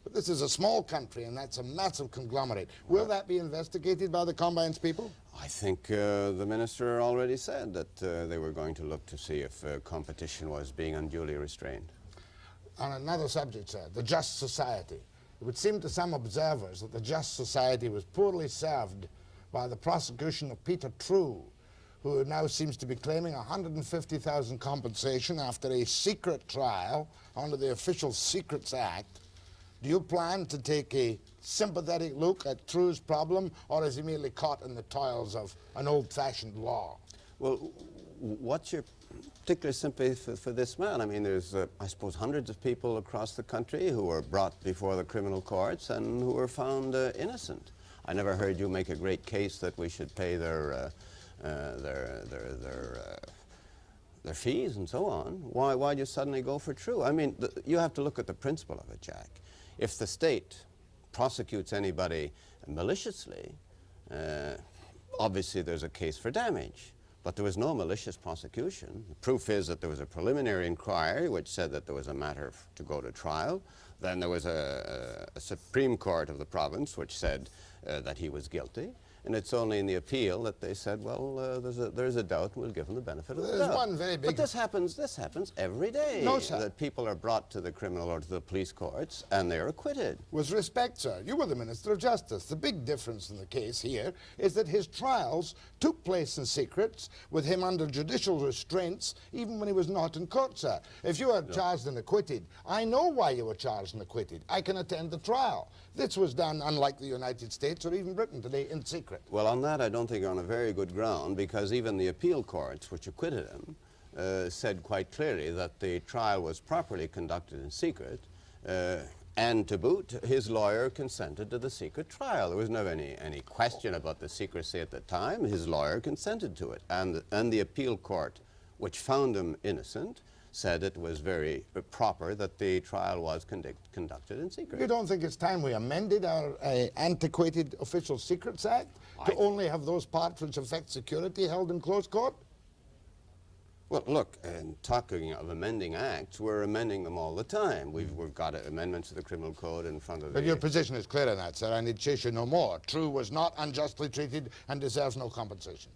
A: But this is a small country, and that's a massive conglomerate. Will that be investigated by the Combines people?
B: I think the minister already said that they were going to look to see if competition was being unduly restrained.
A: On another subject, sir, the Just Society. It would seem to some observers that the Just Society was poorly served by the prosecution of Peter Trudeau, who now seems to be claiming $150,000 compensation after a secret trial under the Official Secrets Act. Do you plan to take a sympathetic look at Trudeau's problem, or is he merely caught in the toils of an old-fashioned law?
B: Well, what's your particular sympathy for this man? I mean, there's, I suppose, hundreds of people across the country who were brought before the criminal courts and who were found innocent. I never heard you make a great case that we should pay their fees and so on. Why'd you suddenly go for Trudeau? I mean, you have to look at the principle of it, Jack. If the state prosecutes anybody maliciously, obviously there's a case for damage. But there was no malicious prosecution. The proof is that there was a preliminary inquiry which said that there was a matter to go to trial. Then there was a Supreme Court of the province which said that he was guilty. And it's only in the appeal that they said, well, there's a doubt, we'll give him the benefit of the doubt.
A: There's one very big...
B: But this happens every day.
A: No, sir.
B: That people are brought to the criminal or to the police courts and they're acquitted.
A: With respect, sir, you were the Minister of Justice. The big difference in the case here is that his trials took place in secret with him under judicial restraints even when he was not in court, sir. If you are charged and acquitted, I know why you were charged and acquitted. I can attend the trial. This was done, unlike the United States or even Britain today, in secret.
B: Well, on that I don't think you're on a very good ground, because even the appeal courts which acquitted him said quite clearly that the trial was properly conducted in secret, and to boot, his lawyer consented to the secret trial. There was never any question about the secrecy at the time. His lawyer consented to it, and the appeal court, which found him innocent, said it was very proper that the trial was conducted in secret.
A: You don't think it's time we amended our antiquated Official Secrets Act to only have those parts which affect security held in closed court?
B: Well, look, in talking of amending acts, we're amending them all the time. We've got amendments to the criminal code in front of
A: But your position is clear on that, sir. I need chase you no more. Trudeau was not unjustly treated and deserves no compensation.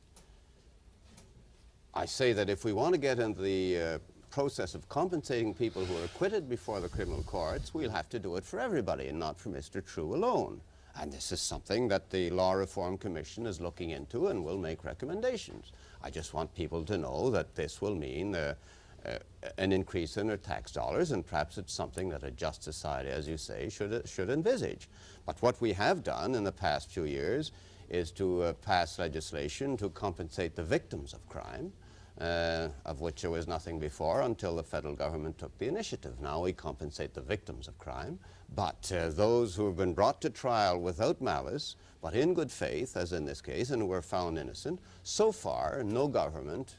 B: I say that if we want to get into the process of compensating people who are acquitted before the criminal courts, we'll have to do it for everybody and not for Mr. True alone. And this is something that the Law Reform Commission is looking into and will make recommendations. I just want people to know that this will mean an increase in their tax dollars, and perhaps it's something that a just society, as you say, should envisage. But what we have done in the past few years is to pass legislation to compensate the victims of crime, of which there was nothing before until the federal government took the initiative. Now we compensate the victims of crime, but those who have been brought to trial without malice, but in good faith, as in this case, and were found innocent, so far no government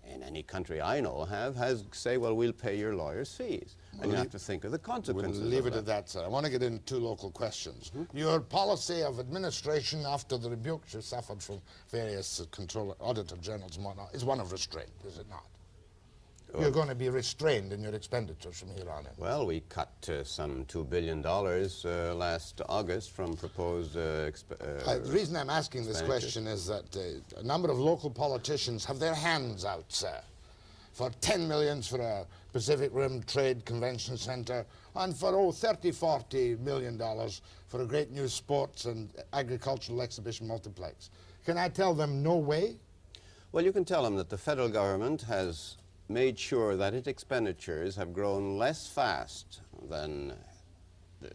B: in any country I know has say, well, we'll pay your lawyers' fees. And you have to think of the consequences.
A: We'll leave it at that, sir. I want to get into two local questions. Your policy of administration after the rebukes you suffered from various auditor generals and whatnot is one of restraint, is it not? You're going to be restrained in your expenditures from here on in.
B: Well, we cut some $2 billion last August from proposed
A: the reason I'm asking this question is that a number of local politicians have their hands out, sir, for $10 million for a Pacific Rim Trade Convention Center and for, $30–40 million for a great new sports and agricultural exhibition multiplex. Can I tell them no way?
B: Well, you can tell them that the federal government has made sure that its expenditures have grown less fast than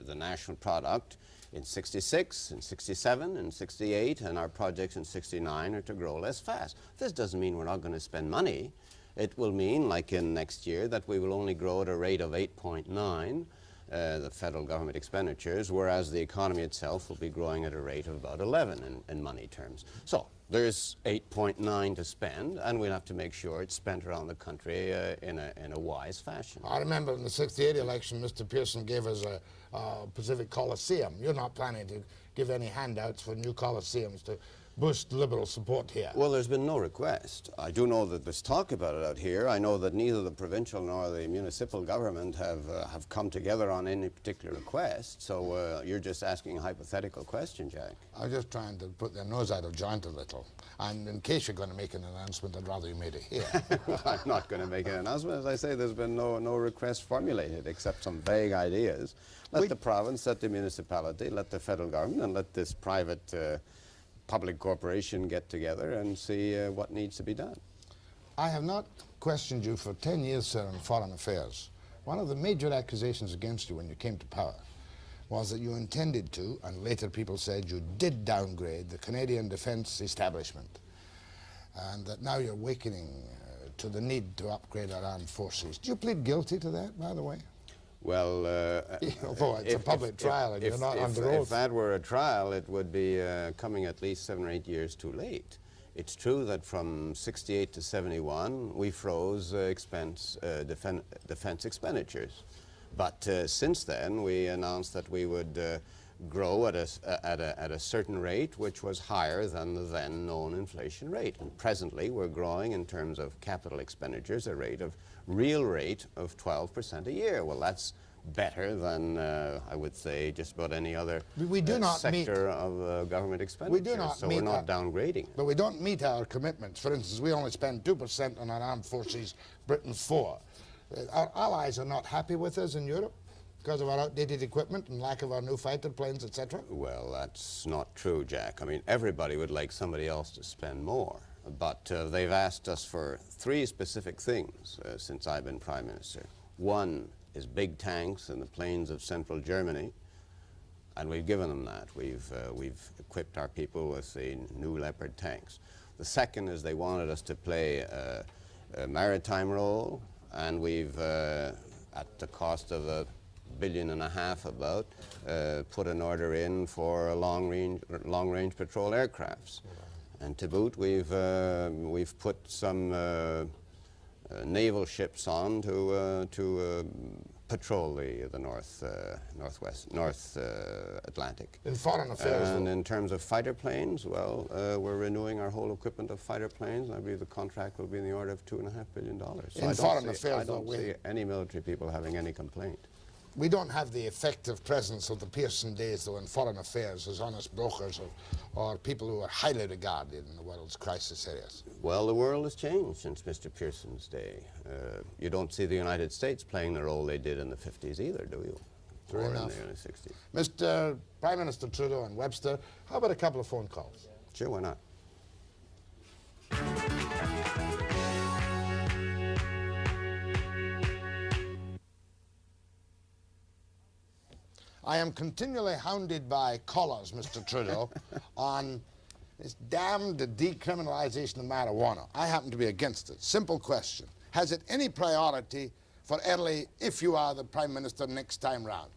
B: the national product in 66, in 67, in 68, and our projects in 69 are to grow less fast. This doesn't mean we're not going to spend money. It will mean, like in next year, that we will only grow at a rate of 8.9, the federal government expenditures, whereas the economy itself will be growing at a rate of about 11 in money terms. So there's 8.9 to spend, and we'll have to make sure it's spent around the country in a wise fashion.
A: I remember in the 68 election, Mr. Pearson gave us a Pacific Coliseum. You're not planning to give any handouts for new coliseums to boost Liberal support here?
B: Well, there's been no request. I do know that there's talk about it out here. I know that neither the provincial nor the municipal government have come together on any particular request. So you're just asking a hypothetical question, Jack.
A: I'm just trying to put their nose out of joint a little. And in case you're going to make an announcement, I'd rather you made it here.
B: I'm not going to make an announcement. As I say, there's been no request formulated except some vague ideas. Let the province, let the municipality, let the federal government, and let this private public corporation get together and see what needs to be done.
A: I have not questioned you for 10 years, sir, on foreign affairs. One of the major accusations against you when you came to power was that you intended to, and later people said you did downgrade the Canadian defence establishment, and that now you're awakening to the need to upgrade our armed forces. Do you plead guilty to that, by the way?
B: Well,
A: although it's a public trial and you're not under oath.
B: If that were a trial, it would be coming at least 7 or 8 years too late. It's true that from 68 to 71, we froze defense expenditures. But since then, we announced that we would grow at a certain rate, which was higher than the then known inflation rate. And presently, we're growing in terms of capital expenditures a real rate of 12% a year. Well, that's better than, I would say, just about any other sector of government expenditure. So we're not downgrading.
A: But we don't meet our commitments. For instance, we only spend 2% on our armed forces, Britain 4%. Our allies are not happy with us in Europe because of our outdated equipment and lack of our new fighter planes, etc.?
B: Well, that's not true, Jack. I mean, everybody would like somebody else to spend more. But they've asked us for 3 specific things since I've been Prime Minister. One is big tanks in the plains of central Germany, and we've given them that. We've equipped our people with the new Leopard tanks. The second is they wanted us to play a maritime role, and we've, at the cost of $1.5 billion about, put an order in for long-range patrol aircrafts. And to boot, we've put some naval ships on to patrol the North Atlantic.
A: In foreign affairs,
B: and in terms of fighter planes, well, we're renewing our whole equipment of fighter planes. I believe the contract will be in the order of $2.5 billion. So
A: in foreign affairs,
B: I don't see any military people having any complaint.
A: We don't have the effective presence of the Pearson days, though, in foreign affairs as honest brokers or people who are highly regarded in the world's crisis areas.
B: Well, the world has changed since Mr. Pearson's day. You don't see the United States playing the role they did in the 50s either, do you?
A: True
B: or
A: enough.
B: in the early 60s.
A: Mr. Prime Minister Trudeau and Webster, how about a couple of phone calls?
B: Sure, why not?
A: I am continually hounded by callers, Mr. Trudeau, on this damned decriminalization of marijuana. I happen to be against it. Simple question. Has it any priority for Early if you are the Prime Minister next time round?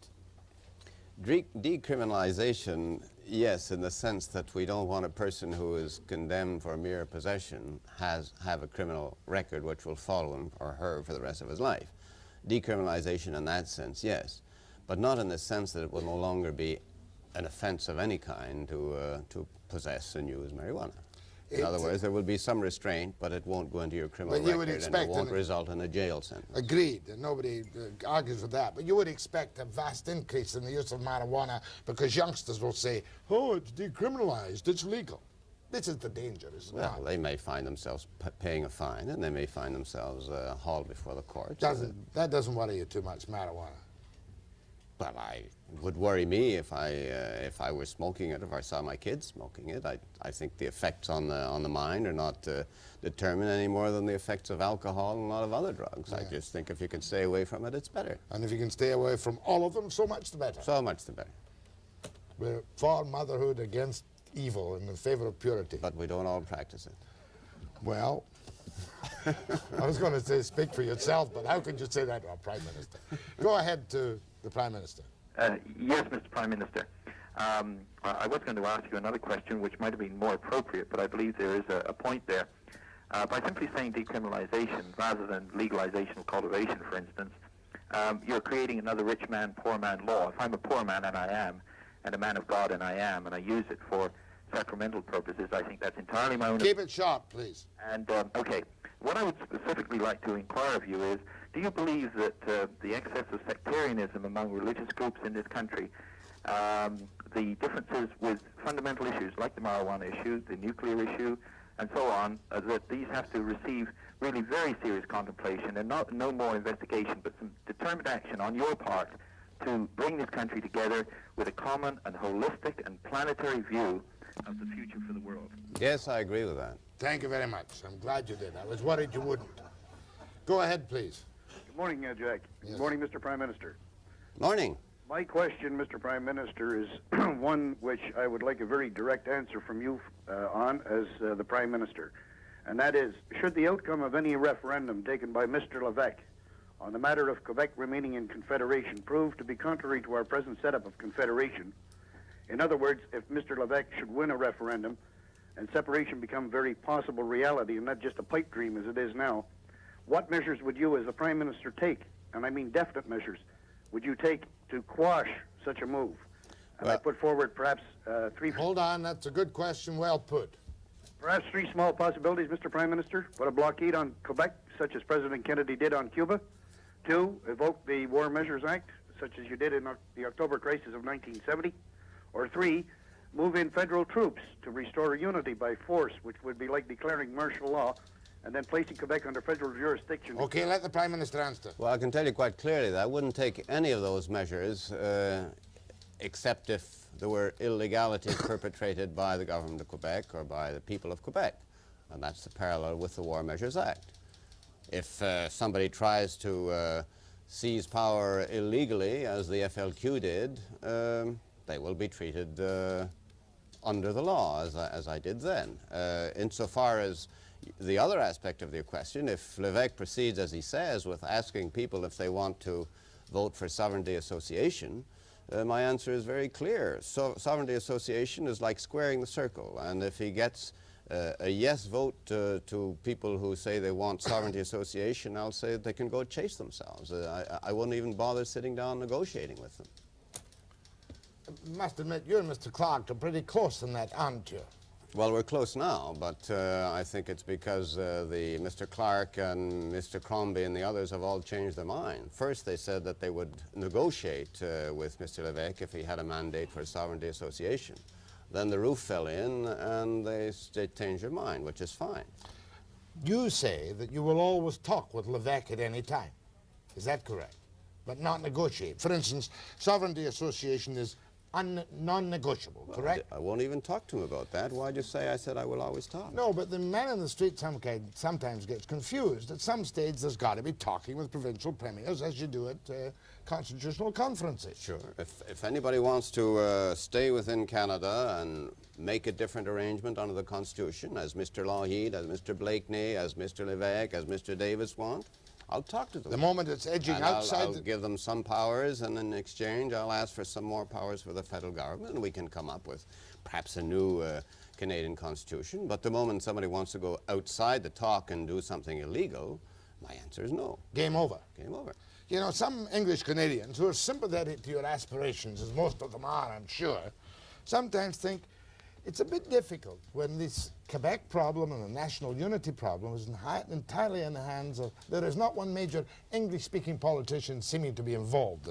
B: Decriminalization, yes, in the sense that we don't want a person who is condemned for mere possession have a criminal record which will follow him or her for the rest of his life. Decriminalization in that sense, yes, but not in the sense that it will no longer be an offense of any kind to possess and use marijuana. In other words, there will be some restraint, but it won't go into your criminal record, and it won't result in a jail sentence.
A: Agreed, and nobody argues with that. But you would expect a vast increase in the use of marijuana because youngsters will say, oh, it's decriminalized, it's legal. This is the danger, isn't it?
B: Well, they may find themselves paying a fine, and they may find themselves hauled before the court.
A: That doesn't worry you too much, marijuana?
B: Well, it would worry me if I were smoking it, if I saw my kids smoking it. I think the effects on the mind are not determined any more than the effects of alcohol and a lot of other drugs. Yeah. I just think if you can stay away from it, it's better.
A: And if you can stay away from all of them, so much the better.
B: So much the better.
A: We're for motherhood, against evil, and in favor of purity.
B: But we don't all practice it.
A: Well, I was going to say speak for yourself, but how could you say that to our Prime Minister? Go ahead to the Prime Minister.
H: Yes, Mr. Prime Minister. I was going to ask you another question which might have been more appropriate, but I believe there is a point there. By simply saying decriminalization rather than legalization of cultivation, for instance, you're creating another rich man, poor man law. If I'm a poor man, and I am, and a man of God, and I am, and I use it for sacramental purposes, I think that's entirely my own...
A: Keep it short, please.
H: And, okay, what I would specifically like to inquire of you is, do you believe that the excess of sectarianism among religious groups in this country, the differences with fundamental issues like the marijuana issue, the nuclear issue, and so on, that these have to receive really very serious contemplation and no more investigation, but some determined action on your part to bring this country together with a common and holistic and planetary view of the future for the world?
B: Yes, I agree with that.
A: Thank you very much. I'm glad you did. I was worried you wouldn't. Go ahead, please.
K: Good morning, Jack.
A: Yes.
K: Good morning, Mr. Prime Minister.
B: Morning.
K: My question, Mr. Prime Minister, is one which I would like a very direct answer from you on as the Prime Minister. And that is, should the outcome of any referendum taken by Mr. Lévesque on the matter of Quebec remaining in Confederation prove to be contrary to our present setup of Confederation, in other words, if Mr. Lévesque should win a referendum and separation become very possible reality and not just a pipe dream as it is now, what measures would you as the Prime Minister take, and I mean definite measures, would you take to quash such a move? And I put forward perhaps three...
A: Hold on, that's a good question, well put.
K: Perhaps three small possibilities, Mr. Prime Minister. Put a blockade on Quebec, such as President Kennedy did on Cuba. 2, evoke the War Measures Act, such as you did in the October crisis of 1970. Or 3, move in federal troops to restore unity by force, which would be like declaring martial law, and then placing Quebec under federal jurisdiction.
A: Okay, let the Prime Minister answer.
B: Well, I can tell you quite clearly that I wouldn't take any of those measures except if there were illegalities perpetrated by the government of Quebec or by the people of Quebec. And that's the parallel with the War Measures Act. If somebody tries to seize power illegally, as the FLQ did, they will be treated under the law, as I did then. Insofar as the other aspect of the question, if Lévesque proceeds, as he says, with asking people if they want to vote for sovereignty association, my answer is very clear. So, sovereignty association is like squaring the circle, and if he gets a yes vote to people who say they want sovereignty association, I'll say that they can go chase themselves. I wouldn't even bother sitting down negotiating with them.
A: I must admit, you and Mr. Clark are pretty close in that, aren't you?
B: Well, we're close now, but I think it's because the Mr. Clark and Mr. Crombie and the others have all changed their mind. First, they said that they would negotiate with Mr. Lévesque if he had a mandate for a sovereignty association. Then the roof fell in, and they changed their mind, which is fine.
A: You say that you will always talk with Lévesque at any time. Is that correct? But not negotiate. For instance, sovereignty association is non-negotiable, correct?
B: I won't even talk to him about that. Why'd you say I said I will always talk?
A: No, but the man in the street sometimes gets confused. At some stage, there's got to be talking with provincial premiers, as you do at constitutional conferences.
B: Sure. If anybody wants to stay within Canada and make a different arrangement under the Constitution, as Mr. Lougheed, as Mr. Blakeney, as Mr. Lévesque, as Mr. Davis want, I'll talk to them.
A: The moment it's edging
B: and
A: outside...
B: I'll give them some powers, and in exchange I'll ask for some more powers for the federal government, and we can come up with perhaps a new Canadian Constitution. But the moment somebody wants to go outside the talk and do something illegal, my answer is no.
A: Game over.
B: Game over.
A: You know, some English Canadians who are sympathetic to your aspirations, as most of them are, I'm sure, sometimes think it's a bit difficult when this Quebec problem and the national unity problem is entirely in the hands of... There is not one major English-speaking politician seeming to be involved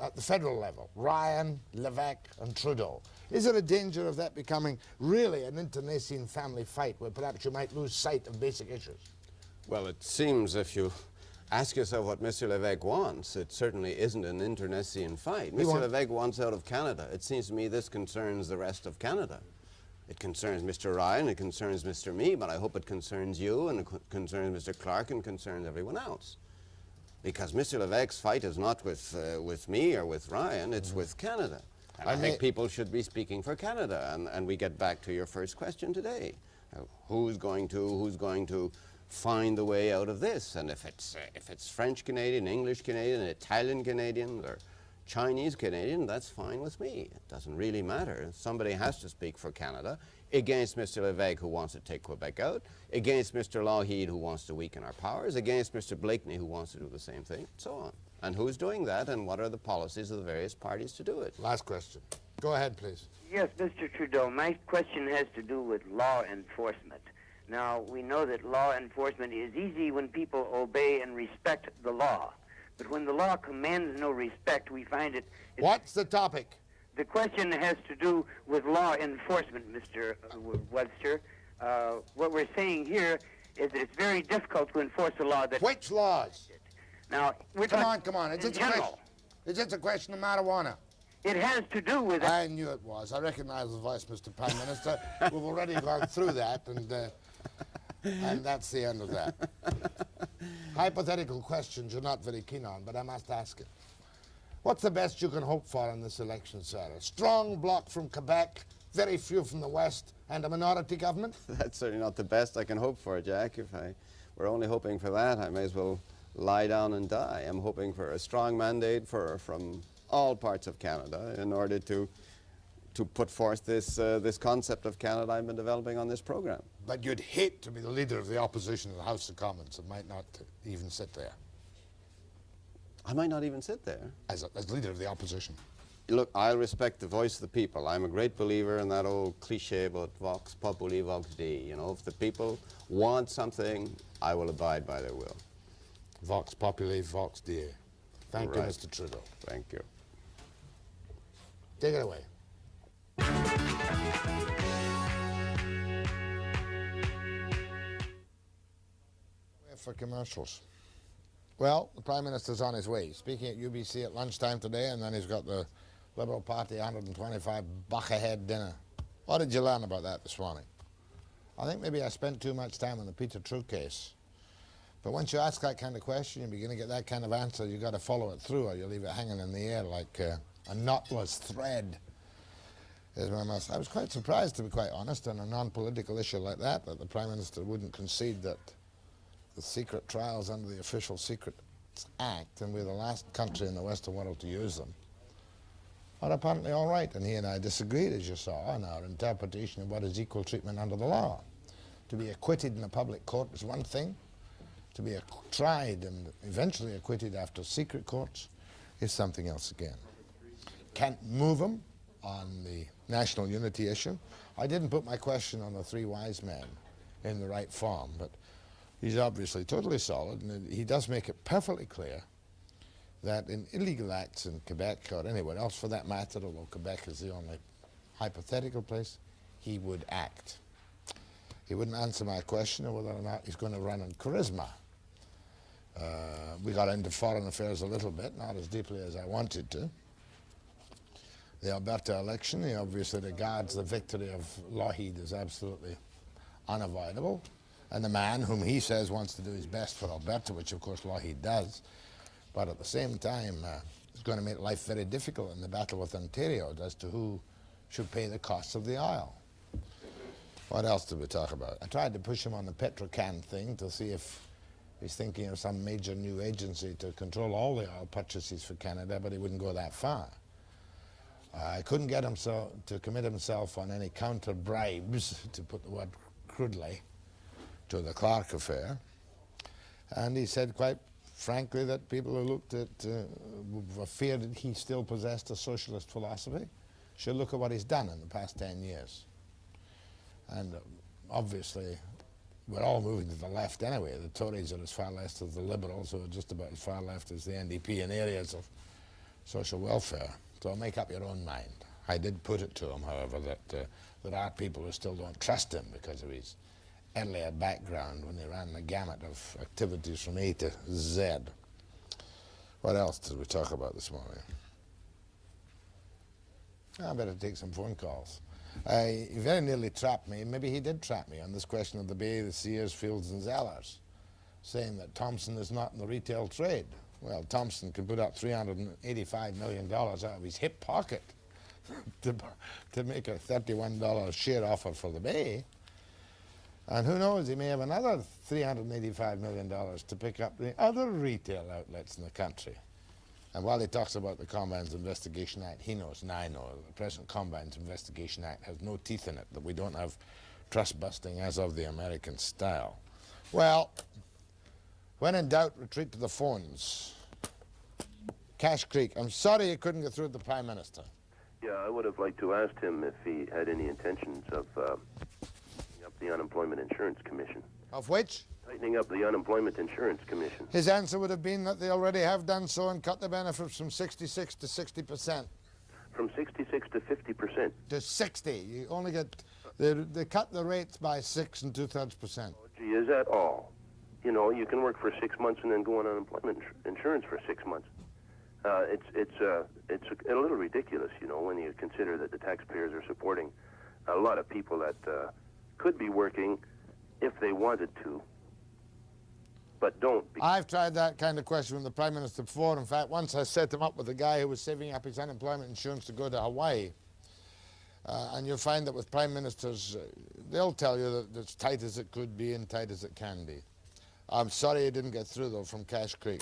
A: at the federal level. Ryan, Lévesque, and Trudeau. Is there a danger of that becoming really an internecine family fight where perhaps you might lose sight of basic issues?
B: Well, it seems if you ask yourself what Mr. Lévesque wants, it certainly isn't an internecine fight. Mr. Lévesque wants out of Canada. It seems to me this concerns the rest of Canada. It concerns Mr. Ryan, it concerns Mr. Me, but I hope it concerns you, and it concerns Mr. Clark, and concerns everyone else. Because Mr. Lévesque's fight is not with me or with Ryan, it's with Canada. And I think people should be speaking for Canada. And we get back to your first question today. Who's going to find the way out of this? And if it's French Canadian, English Canadian, Italian Canadian, or Chinese Canadian, that's fine with me. It doesn't really matter. Somebody has to speak for Canada against Mr. Lévesque, who wants to take Quebec out, against Mr. Lougheed, who wants to weaken our powers, against Mr. Blakeney, who wants to do the same thing, and so on. And who's doing that, and what are the policies of the various parties to do it?
A: Last question. Go ahead, please.
L: Yes, Mr. Trudeau, my question has to do with law enforcement. Now, we know that law enforcement is easy when people obey and respect the law. But when the law commands no respect, we find it...
A: What's the topic?
L: The question has to do with law enforcement, Mr. Webster. What we're saying here is that it's very difficult to enforce a law that...
A: Which laws?
L: Now, we're
A: Come on. It's just a question of marijuana.
L: It has to do with...
A: I knew it was. I recognize the voice, Mr. Prime Minister. We've already gone through that, and that's the end of that. Hypothetical questions you're not very keen on, but I must ask it. What's the best you can hope for in this election, sir? A strong bloc from Quebec, very few from the West, and a minority government?
B: That's certainly not the best I can hope for, Jack. If I were only hoping for that, I may as well lie down and die. I'm hoping for a strong mandate from all parts of Canada in order to put forth this concept of Canada I've been developing on this program.
A: But you'd hate to be the leader of the opposition in the House of Commons and might not even sit there.
B: I might not even sit there.
A: As leader of the opposition.
B: Look, I'll respect the voice of the people. I'm a great believer in that old cliche about vox populi, vox dei. You know, if the people want something, I will abide by their will.
A: Vox populi, vox dei. Thank you, Mr. Trudeau.
B: Thank you.
A: Take it away. For commercials. Well, the Prime Minister's on his way. Speaking at UBC at lunchtime today, and then he's got the Liberal Party 125 buck-ahead dinner. What did you learn about that this morning? I think maybe I spent too much time on the Peter Trudeau case. But once you ask that kind of question, you begin to get that kind of answer, you've got to follow it through, or you leave it hanging in the air like a knotless thread. I was quite surprised, to be quite honest, on a non-political issue like that the Prime Minister wouldn't concede that the secret trials under the Official Secrets Act, and we're the last country in the Western world to use them, are apparently all right. And he and I disagreed, as you saw, in our interpretation of what is equal treatment under the law. To be acquitted in a public court is one thing. To be tried and eventually acquitted after secret courts is something else again. Can't move them on the national unity issue. I didn't put my question on the three wise men in the right form, but he's obviously totally solid, and he does make it perfectly clear that in illegal acts in Quebec, or anywhere else for that matter, although Quebec is the only hypothetical place, he would act. He wouldn't answer my question of whether or not he's going to run on charisma. We got into foreign affairs a little bit, not as deeply as I wanted to. The Alberta election, he obviously regards the victory of Lougheed as absolutely unavoidable, and the man whom he says wants to do his best for Alberta, which of course Lougheed does, but at the same time is going to make life very difficult in the battle with Ontario as to who should pay the costs of the oil. What else did we talk about? I tried to push him on the Petro Canada thing to see if he's thinking of some major new agency to control all the oil purchases for Canada, but he wouldn't go that far. I couldn't get him to commit himself on any counter bribes, to put the word crudely, to the Clark affair. And he said quite frankly that people who looked at, feared that he still possessed a socialist philosophy should look at what he's done in the past 10 years. And obviously, we're all moving to the left anyway. The Tories are as far left as the Liberals, who are just about as far left as the NDP in areas of social welfare. So make up your own mind. I did put it to him, however, that there are people who still don't trust him because of his earlier background when he ran the gamut of activities from A to Z. What else did we talk about this morning? I better take some phone calls. He very nearly trapped me. Maybe he did trap me on this question of the Bay, the Sears, Fields and Zellers, saying that Thompson is not in the retail trade. Well, Thompson could put up $385 million out of his hip pocket to make a $31 share offer for the Bay. And who knows, he may have another $385 million to pick up the other retail outlets in the country. And while he talks about the Combines Investigation Act, he knows, and I know, the present Combines Investigation Act has no teeth in it, that we don't have trust busting as of the American style. Well, when in doubt, retreat to the phones. Cash Creek, I'm sorry you couldn't get through to the Prime Minister.
M: Yeah, I would have liked to ask him if he had any intentions of tightening up the Unemployment Insurance Commission.
A: Of which?
M: Tightening up the Unemployment Insurance Commission.
A: His answer would have been that they already have done so and cut the benefits from 66 to 60%.
M: From 66 to 50%?
A: To 60. You only get, they cut the rates by 6 2/3%.
M: Oh, gee, is that all? You know, you can work for 6 months and then go on unemployment insurance for 6 months. It's a little ridiculous, you know, when you consider that the taxpayers are supporting a lot of people that could be working if they wanted to, but don't.
A: I've tried that kind of question with the Prime Minister before. In fact, once I set him up with a guy who was saving up his unemployment insurance to go to Hawaii. And you'll find that with Prime Ministers, they'll tell you that it's tight as it could be and tight as it can be. I'm sorry you didn't get through, though, from Cash Creek.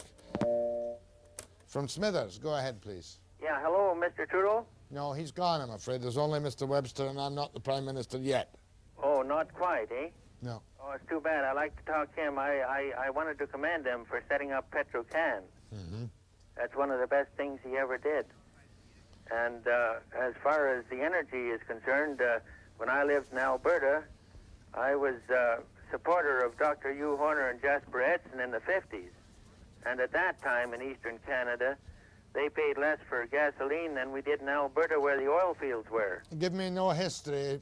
A: From Smithers, go ahead, please.
N: Yeah, hello, Mr. Trudeau?
A: No, he's gone, I'm afraid. There's only Mr. Webster, and I'm not the Prime Minister yet.
N: Oh, not quite, eh?
A: No.
N: Oh, it's too bad. I'd like to talk to him. I wanted to commend him for setting up Petro Canada.
A: Mm-hmm.
N: That's one of the best things he ever did. And as far as the energy is concerned, when I lived in Alberta, I was supporter of Dr. Hugh Horner and Jasper Edson in the 50s. And at that time in Eastern Canada, they paid less for gasoline than we did in Alberta where the oil fields were.
A: Give me no history.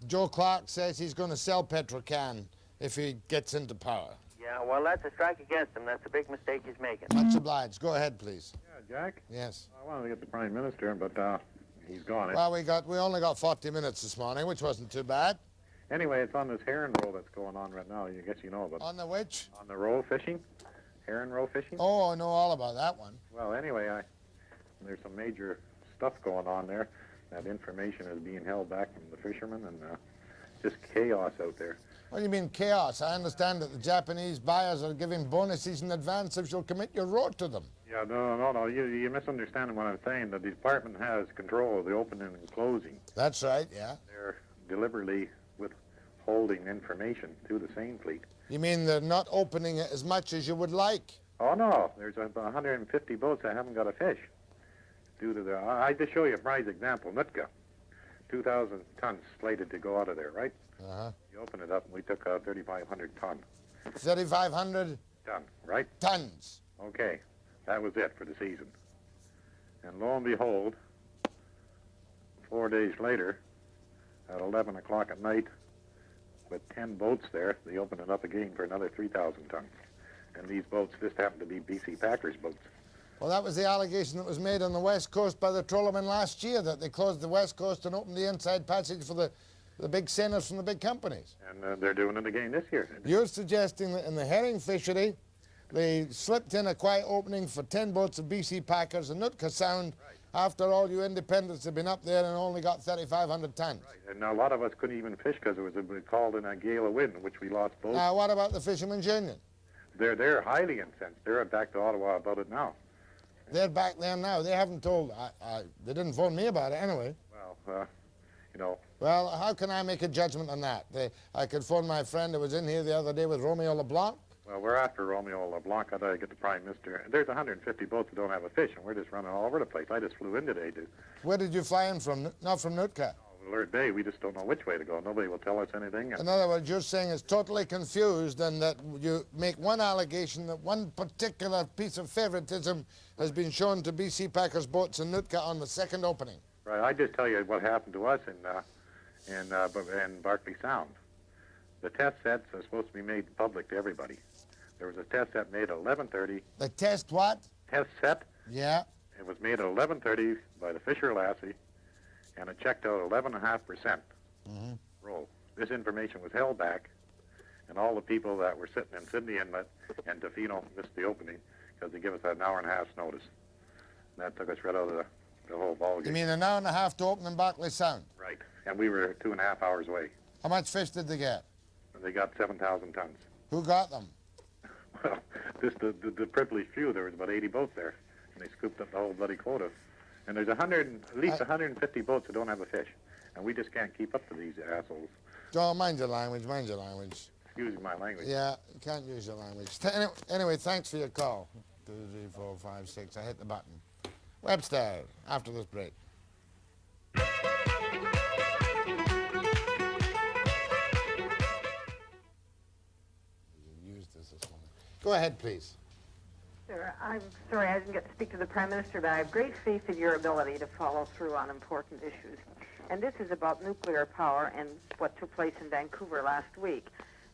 A: Joe Clark says he's going to sell Petro Canada if he gets into power.
N: Yeah, well, that's a strike against him. That's a big mistake he's making.
A: Much obliged. Go ahead, please.
O: Yeah, Jack?
A: Yes.
O: I wanted to get the Prime Minister, but he's gone.
A: Well, we only got 40 minutes this morning, which wasn't too bad.
O: Anyway, it's on this herring roll that's going on right now. I guess you know about it.
A: On the which?
O: On the roll fishing. Herring roll fishing.
A: Oh, I know all about that one.
O: Well, anyway, there's some major stuff going on there. That information is being held back from the fishermen, and just chaos out there.
A: What do you mean chaos? I understand that the Japanese buyers are giving bonuses in advance if you'll commit your road to them.
O: Yeah, no. You're misunderstanding what I'm saying. The department has control of the opening and closing.
A: That's right, yeah.
O: They're deliberately withholding information to the Seine fleet.
A: You mean they're not opening it as much as you would like?
O: Oh, no. There's 150 boats that haven't got a fish. due to the... I just show you a prize example. Nootka, 2,000 tons slated to go out of there, right?
A: Uh-huh.
O: You open it up and we took out 3,500 ton.
A: 3,500
O: ton, right?
A: tons.
O: Okay, that was it for the season. And lo and behold, 4 days later, at 11 o'clock at night, with 10 boats there, they opened it up again for another 3,000 tons. And these boats just happened to be BC Packers boats.
A: Well, that was the allegation that was made on the West Coast by the trawlermen last year, that they closed the West Coast and opened the inside passage for the big senders from the big companies.
O: And they're doing it again this year.
A: You're suggesting that in the herring fishery, they slipped in a quiet opening for 10 boats of BC Packers in Nootka Sound, after all you independents have been up there and only got 3,500 tons.
O: Right. And a lot of us couldn't even fish because it was called in a gale of wind, which we lost boats.
A: Now, what about the Fishermen's Union?
O: They're highly incensed. They're back to Ottawa about it now.
A: They're back there now. They haven't told, they didn't phone me about it anyway.
O: Well, you know.
A: Well, how can I make a judgment on that? I could phone my friend who was in here the other day with Romeo LeBlanc.
O: Well, we're after Romeo LeBlanc. I gotta get the Prime Minister. There's 150 boats that don't have a fish, and we're just running all over the place. I just flew in today to...
A: Where did you fly in from? Not from Nootka?
O: Alert Bay. We just don't know which way to go. Nobody will tell us anything.
A: In other words, you're saying it's totally confused and that you make one allegation that one particular piece of favoritism has been shown to BC Packers boats in Nootka on the second opening.
O: Right. I just tell you what happened to us in Barkley Sound. The test sets are supposed to be made public to everybody. There was a test set made at 11:30.
A: The test what?
O: Test set.
A: Yeah.
O: It was made at 11:30 by the Fisher Lassie, and it checked out 11.5% roll. This information was held back, and all the people that were sitting in Sydney Inlet and Tofino missed the opening because they gave us an hour and a half's notice. And that took us right out of the whole ballgame.
A: You mean an hour and a half to open in Barkley Sound?
O: Right. And we were 2.5 hours away.
A: How much fish did they get?
O: They got 7,000 tons.
A: Who got them?
O: Well, just the privileged few. There was about 80 boats there, and they scooped up the whole bloody quota. And there's at least 150 boats that don't have a fish, and we just can't keep up to these assholes.
A: Don't mind your language, mind your language.
O: Excuse my language.
A: Yeah, you can't use your language. Anyway, thanks for your call. 2, 3, 4, 5, 6. I hit the button. Webster, after this break. Go ahead, please.
P: Sir, I'm sorry I didn't get to speak to the Prime Minister, but I have great faith in your ability to follow through on important issues. And this is about nuclear power and what took place in Vancouver last week.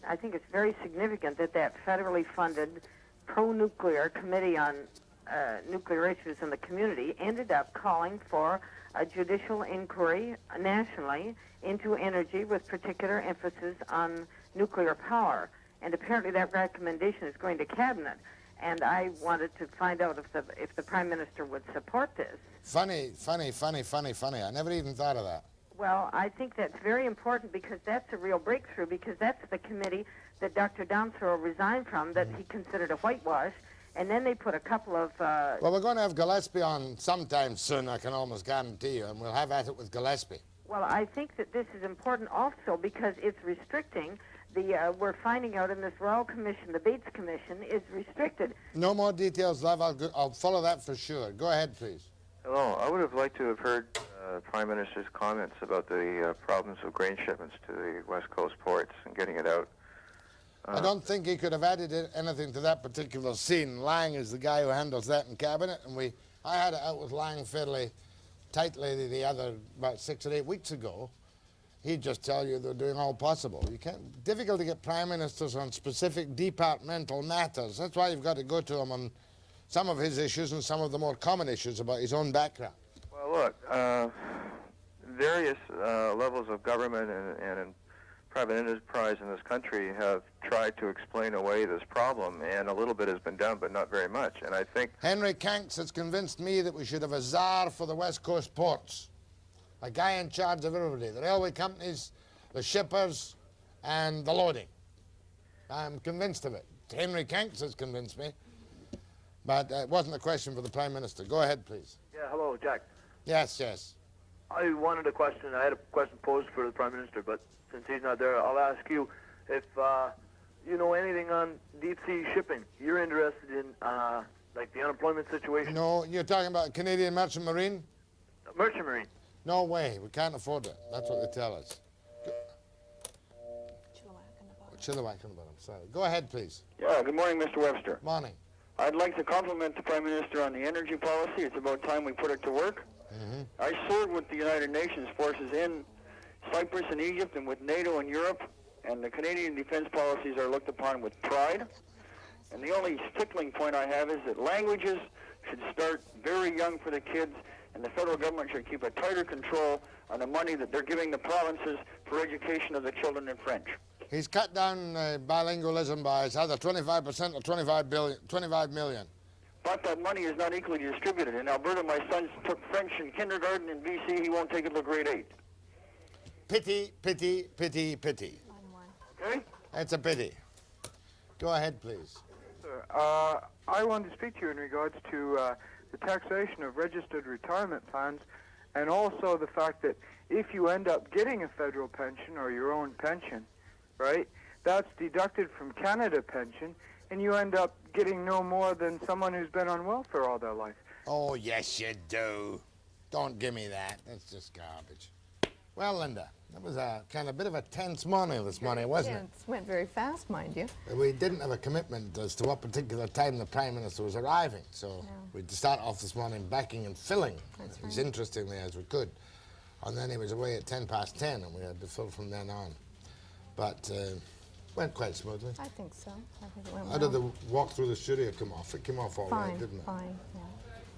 P: I think it's very significant that that federally funded pro-nuclear committee on nuclear issues in the community ended up calling for a judicial inquiry nationally into energy with particular emphasis on nuclear power. And apparently that recommendation is going to Cabinet. And I wanted to find out if the Prime Minister would support this.
A: Funny. I never even thought of that.
P: Well, I think that's very important because that's a real breakthrough, because that's the committee that Dr. Downsthrow resigned from that he considered a whitewash. And then they put a couple of...
A: Well, we're going to have Gillespie on sometime soon, I can almost guarantee you, and we'll have at it with Gillespie.
P: Well, I think that this is important also because it's restricting we're finding out in this Royal Commission, the Bates Commission, is restricted.
A: No more details, love. I'll follow that for sure. Go ahead, please.
Q: Hello. I would have liked to have heard Prime Minister's comments about the problems of grain shipments to the West Coast ports and getting it out.
A: I don't think he could have added anything to that particular scene. Lang is the guy who handles that in Cabinet, and I had it out with Lang fairly tightly about 6 or 8 weeks ago. He'd just tell you they're doing all possible. Difficult to get prime ministers on specific departmental matters. That's why you've got to go to him on some of his issues and some of the more common issues about his own background.
Q: Well, look, various levels of government and private enterprise in this country have tried to explain away this problem, and a little bit has been done, but not very much. And I think
A: Henry Kanks has convinced me that we should have a czar for the West Coast ports. A guy in charge of everybody, the railway companies, the shippers, and the loading. I'm convinced of it. Henry Kanks has convinced me. But it wasn't a question for the Prime Minister. Go ahead, please.
R: Yeah, hello, Jack.
A: Yes.
R: I had a question posed for the Prime Minister, but since he's not there, I'll ask you if you know anything on deep-sea shipping. You're interested in like the unemployment situation?
A: No, you're talking about Canadian Merchant Marine?
R: Merchant Marine.
A: No way, we can't afford it. That's what they tell us. Chilliwack and the bottom, sorry. Go ahead, please.
S: Yeah, good morning, Mr. Webster.
A: Morning.
S: I'd like to compliment the Prime Minister on the energy policy. It's about time we put it to work. I served with the United Nations forces in Cyprus and Egypt and with NATO and Europe, and the Canadian defense policies are looked upon with pride. And the only stickling point I have is that languages should start very young for the kids, and the federal government should keep a tighter control on the money that they're giving the provinces for education of the children in French.
A: He's cut down bilingualism by it's either 25% or 25 million.
S: But that money is not equally distributed. In Alberta, my son took French in kindergarten. In BC, he won't take it till grade 8.
A: Pity, pity, pity, pity.
S: Okay?
A: That's a pity. Go ahead, please.
T: Sir, I wanted to speak to you in regards to the taxation of registered retirement plans, and also the fact that if you end up getting a federal pension or your own pension, right, that's deducted from Canada pension, and you end up getting no more than someone who's been on welfare all their life.
A: Oh, yes, you do. Don't give me that. That's just garbage. Well, Linda, that was a kind of bit of a tense morning this morning, wasn't it?
U: It went very fast, mind you.
A: We didn't have a commitment as to what particular time the Prime Minister was arriving, so we'd start off this morning backing and filling as interestingly as we could. And then he was away at 10:10, and we had to fill from then on. But went quite smoothly.
U: I think so. I think it went well.
A: How did the walk through the studio come off? It came off all right,
U: Fine,
A: didn't it?
U: fine, yeah.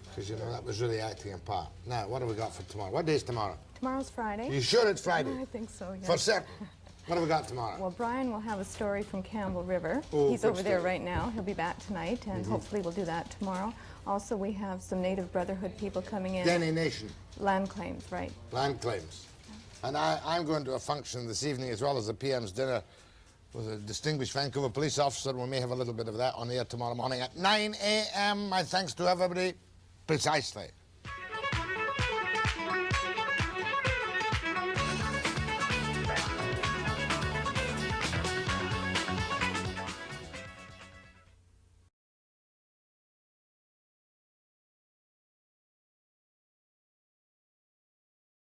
A: Because, you know, that was really acting a part. Now, what have we got for tomorrow? What day is tomorrow?
U: Tomorrow's Friday.
A: You sure it's Friday?
U: I think so, yeah.
A: For certain. What have we got tomorrow?
U: Well, Brian will have a story from Campbell River.
A: Oh,
U: He's
A: good
U: over there
A: story.
U: right now. He'll be back tonight, and hopefully we'll do that tomorrow. Also, we have some Native Brotherhood people coming in.
A: Dene Nation.
U: Land claims, right.
A: Land claims. And I'm going to a function this evening as well as the PM's dinner with a distinguished Vancouver police officer. We may have a little bit of that on the air tomorrow morning at 9 a.m. My thanks to everybody. Precisely.